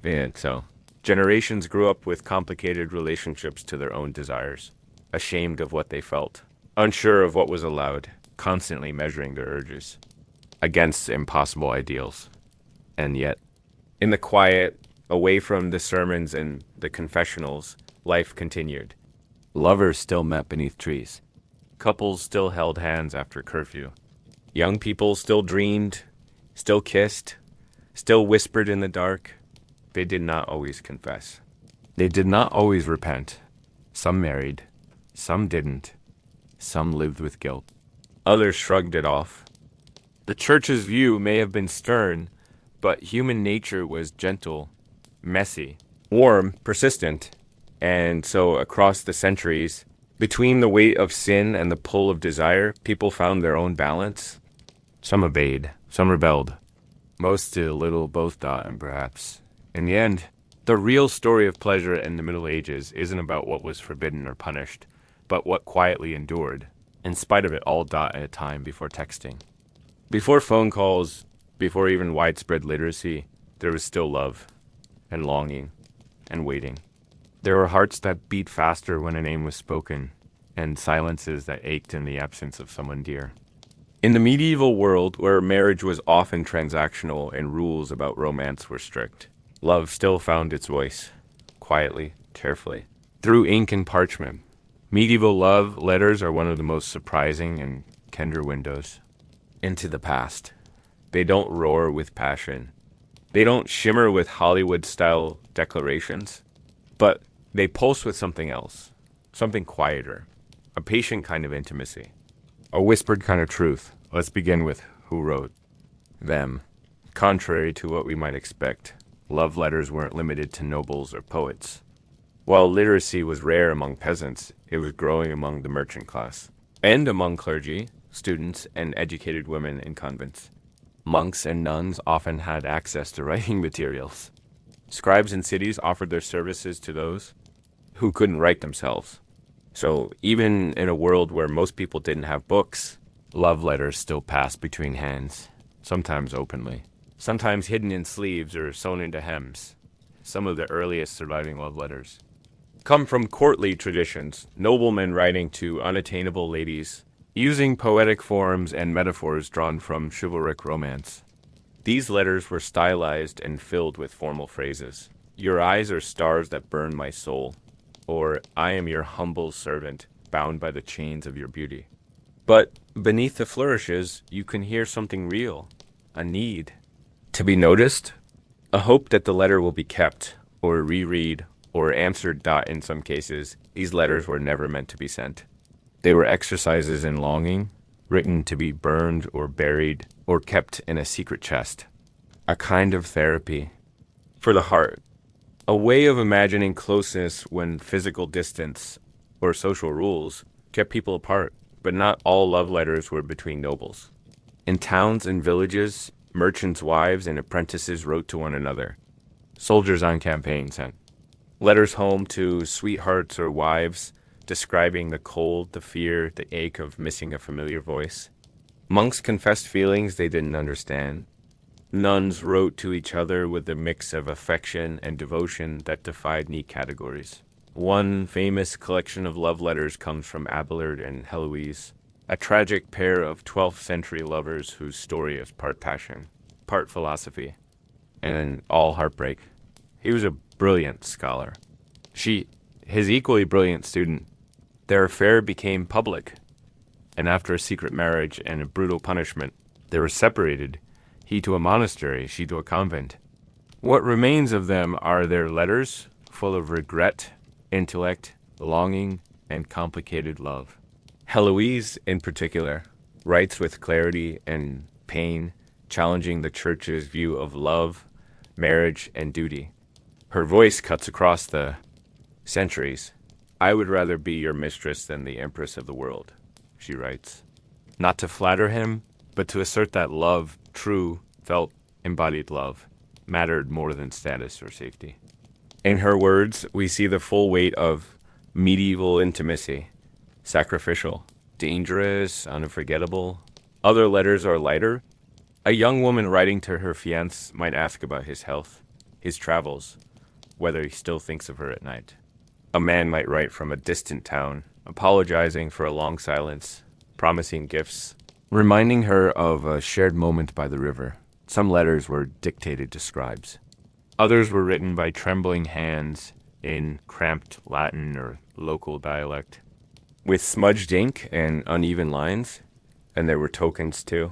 And so, generations grew up with complicated relationships to their own desires, ashamed of what they felt, unsure of what was allowed, constantly measuring their urges against impossible ideals. And yet, in the quiet, away from the sermons and the confessionals, life continued. Lovers still met beneath trees. Couples still held hands after curfew. Young people still dreamed, still kissed, still whispered in the dark. They did not always confess. They did not always repent. Some married, some didn't. Some lived with guilt. Others shrugged it off. The church's view may have been stern, but human nature was gentle, messy, warm, persistent, And so across the centuries, between the weight of sin and the pull of desire, people found their own balance. Some obeyed, some rebelled. Most did a little both dot, and perhaps. In the end, the real story of pleasure in the Middle Ages isn't about what was forbidden or punished, but what quietly endured, in spite of it all dot at a time before texting. Before phone calls, before even widespread literacy, there was still love, and longing, and waiting. There were hearts that beat faster when a name was spoken, and silences that ached in the absence of someone dear. In the medieval world, where marriage was often transactional and rules about romance were strict, love still found its voice, quietly, carefully, through ink and parchment. Medieval love letters are one of the most surprising and tender windows into the past. They don't roar with passion. They don't shimmer with Hollywood-style declarations, but they pulse with something else, something quieter, a patient kind of intimacy, a whispered kind of truth. Let's begin with who wrote them. Contrary to what we might expect, love letters weren't limited to nobles or poets. While literacy was rare among peasants, it was growing among the merchant class, and among clergy, students, and educated women in convents. Monks and nuns often had access to writing materials. Scribes in cities offered their services to those who couldn't write themselves. So even in a world where most people didn't have books, love letters still passed between hands, sometimes openly, sometimes hidden in sleeves or sewn into hems. Some of the earliest surviving love letters come from courtly traditions, noblemen writing to unattainable ladies, using poetic forms and metaphors drawn from chivalric romance. These letters were stylized and filled with formal phrases. Your eyes are stars that burn my soul, or I am your humble servant, bound by the chains of your beauty. But beneath the flourishes, you can hear something real, a need to be noticed, a hope that the letter will be kept, or reread, or answered. In some cases, these letters were never meant to be sent. They were exercises in longing, written to be burned or buried, or kept in a secret chest. A kind of therapy for the heart. A way of imagining closeness when physical distance or social rules kept people apart. But not all love letters were between nobles. In towns and villages, merchants' wives and apprentices wrote to one another. Soldiers on campaign sent letters home to sweethearts or wives, describing the cold, the fear, the ache of missing a familiar voice. Monks confessed feelings they didn't understand. Nuns wrote to each other with a mix of affection and devotion that defied neat categories. One famous collection of love letters comes from Abelard and Heloise, a tragic pair of 12th century lovers whose story is part passion, part philosophy, and all heartbreak. He was a brilliant scholar. She, his equally brilliant student. Their affair became public, and after a secret marriage and a brutal punishment, they were separated, he to a monastery, she to a convent. What remains of them are their letters, full of regret, intellect, longing, and complicated love. Heloise, in particular, writes with clarity and pain, challenging the church's view of love, marriage, and duty. Her voice cuts across the centuries. I would rather be your mistress than the empress of the world, she writes. Not to flatter him, but to assert that love, true, felt, embodied love, mattered more than status or safety. In her words, we see the full weight of medieval intimacy, sacrificial, dangerous, unforgettable. Other letters are lighter. A young woman writing to her fiancé might ask about his health, his travels, whether he still thinks of her at night. A man might write from a distant town, apologizing for a long silence, promising gifts, reminding her of a shared moment by the river. Some letters were dictated to scribes. Others were written by trembling hands in cramped Latin or local dialect, with smudged ink and uneven lines, and there were tokens too.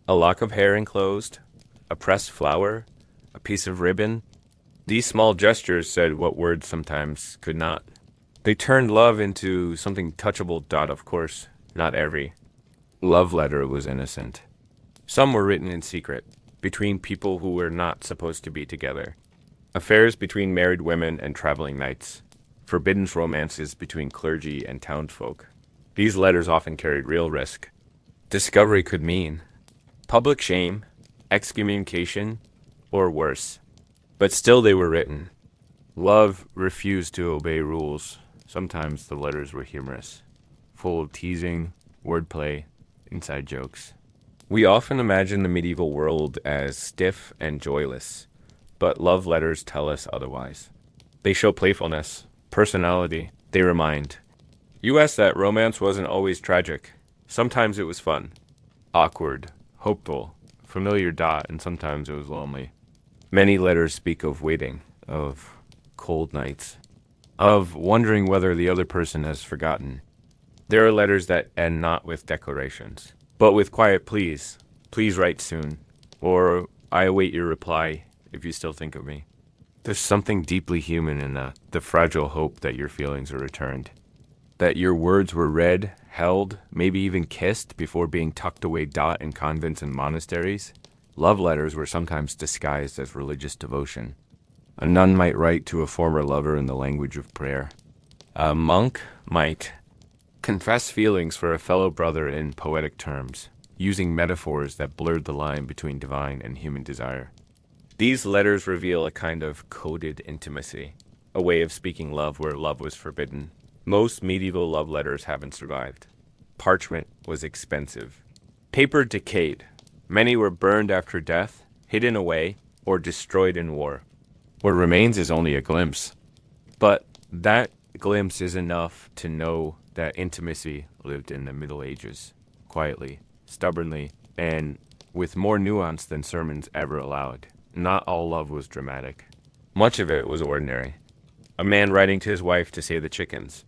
A lock of hair enclosed, a pressed flower, a piece of ribbon. These small gestures said what words sometimes could not. They turned love into something touchable. Of course, not every love letter was innocent. Some were written in secret, between people who were not supposed to be together. Affairs between married women and traveling knights. forbidden romances between clergy and townsfolk. These letters often carried real risk. Discovery could mean public shame, excommunication, or worse. But still they were written. Love refused to obey rules. Sometimes the letters were humorous, full of teasing, wordplay, inside jokes. We often imagine the medieval world as stiff and joyless, but love letters tell us otherwise. They show playfulness, personality. They remind U.S. that romance wasn't always tragic. Sometimes it was fun, awkward, hopeful, familiar, and sometimes it was lonely. Many letters speak of waiting, of cold nights, of wondering whether the other person has forgotten. There are letters that end not with declarations, but with quiet pleas. Please write soon, or I await your reply if you still think of me. There's something deeply human in the fragile hope that your feelings are returned, that your words were read, held, maybe even kissed before being tucked away in convents and monasteries. Love letters were sometimes disguised as religious devotion. A nun might write to a former lover in the language of prayer. A monk might confess feelings for a fellow brother in poetic terms, using metaphors that blurred the line between divine and human desire. These letters reveal a kind of coded intimacy, a way of speaking love where love was forbidden. Most medieval love letters haven't survived. Parchment was expensive. Paper decayed. Many were burned after death, hidden away, or destroyed in war. What remains is only a glimpse. But that glimpse is enough to know that intimacy lived in the Middle Ages, quietly, stubbornly, and with more nuance than sermons ever allowed. Not all love was dramatic. Much of it was ordinary. A man writing to his wife to say the chickens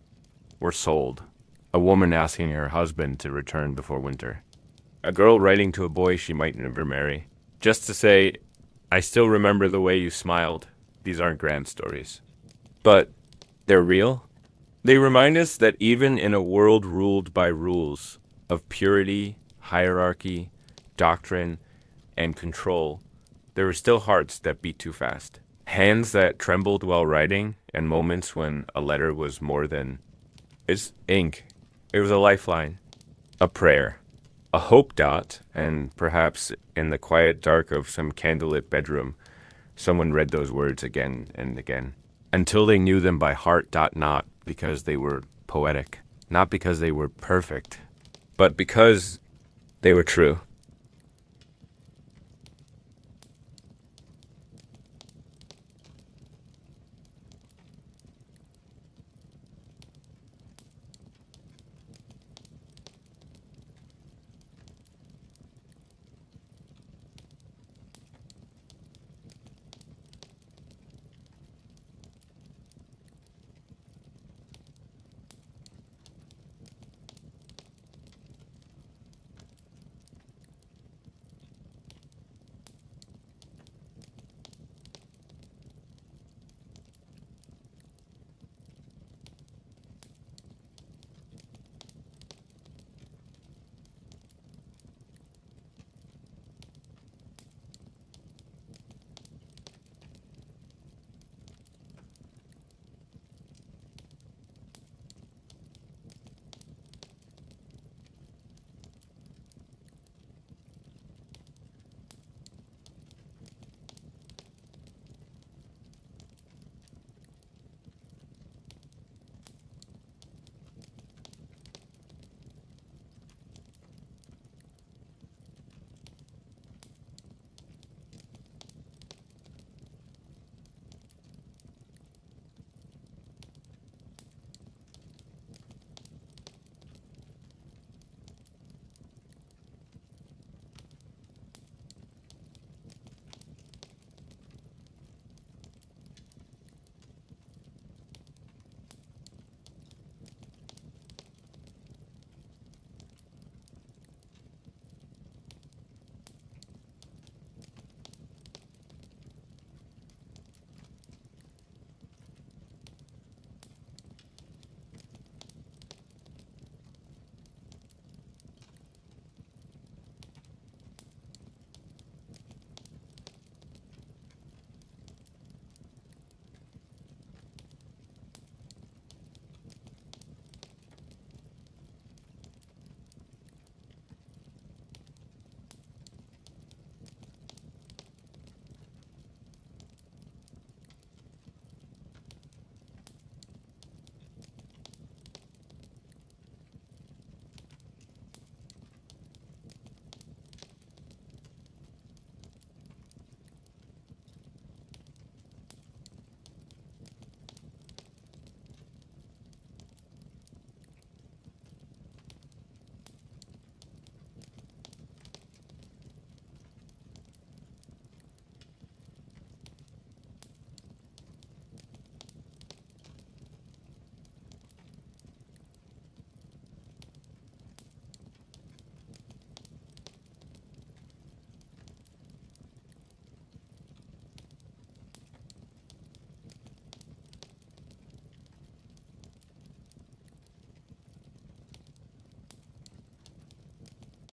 were sold. A woman asking her husband to return before winter. A girl writing to a boy she might never marry, just to say, I still remember the way you smiled. These aren't grand stories. But they're real. They remind us that even in a world ruled by rules of purity, hierarchy, doctrine, and control, there were still hearts that beat too fast. Hands that trembled while writing, and moments when a letter was more than ink. It was a lifeline, a prayer, a hope dot, and perhaps in the quiet dark of some candlelit bedroom, someone read those words again and again, until they knew them by heart. Not because they were poetic, not because they were perfect, but because they were true.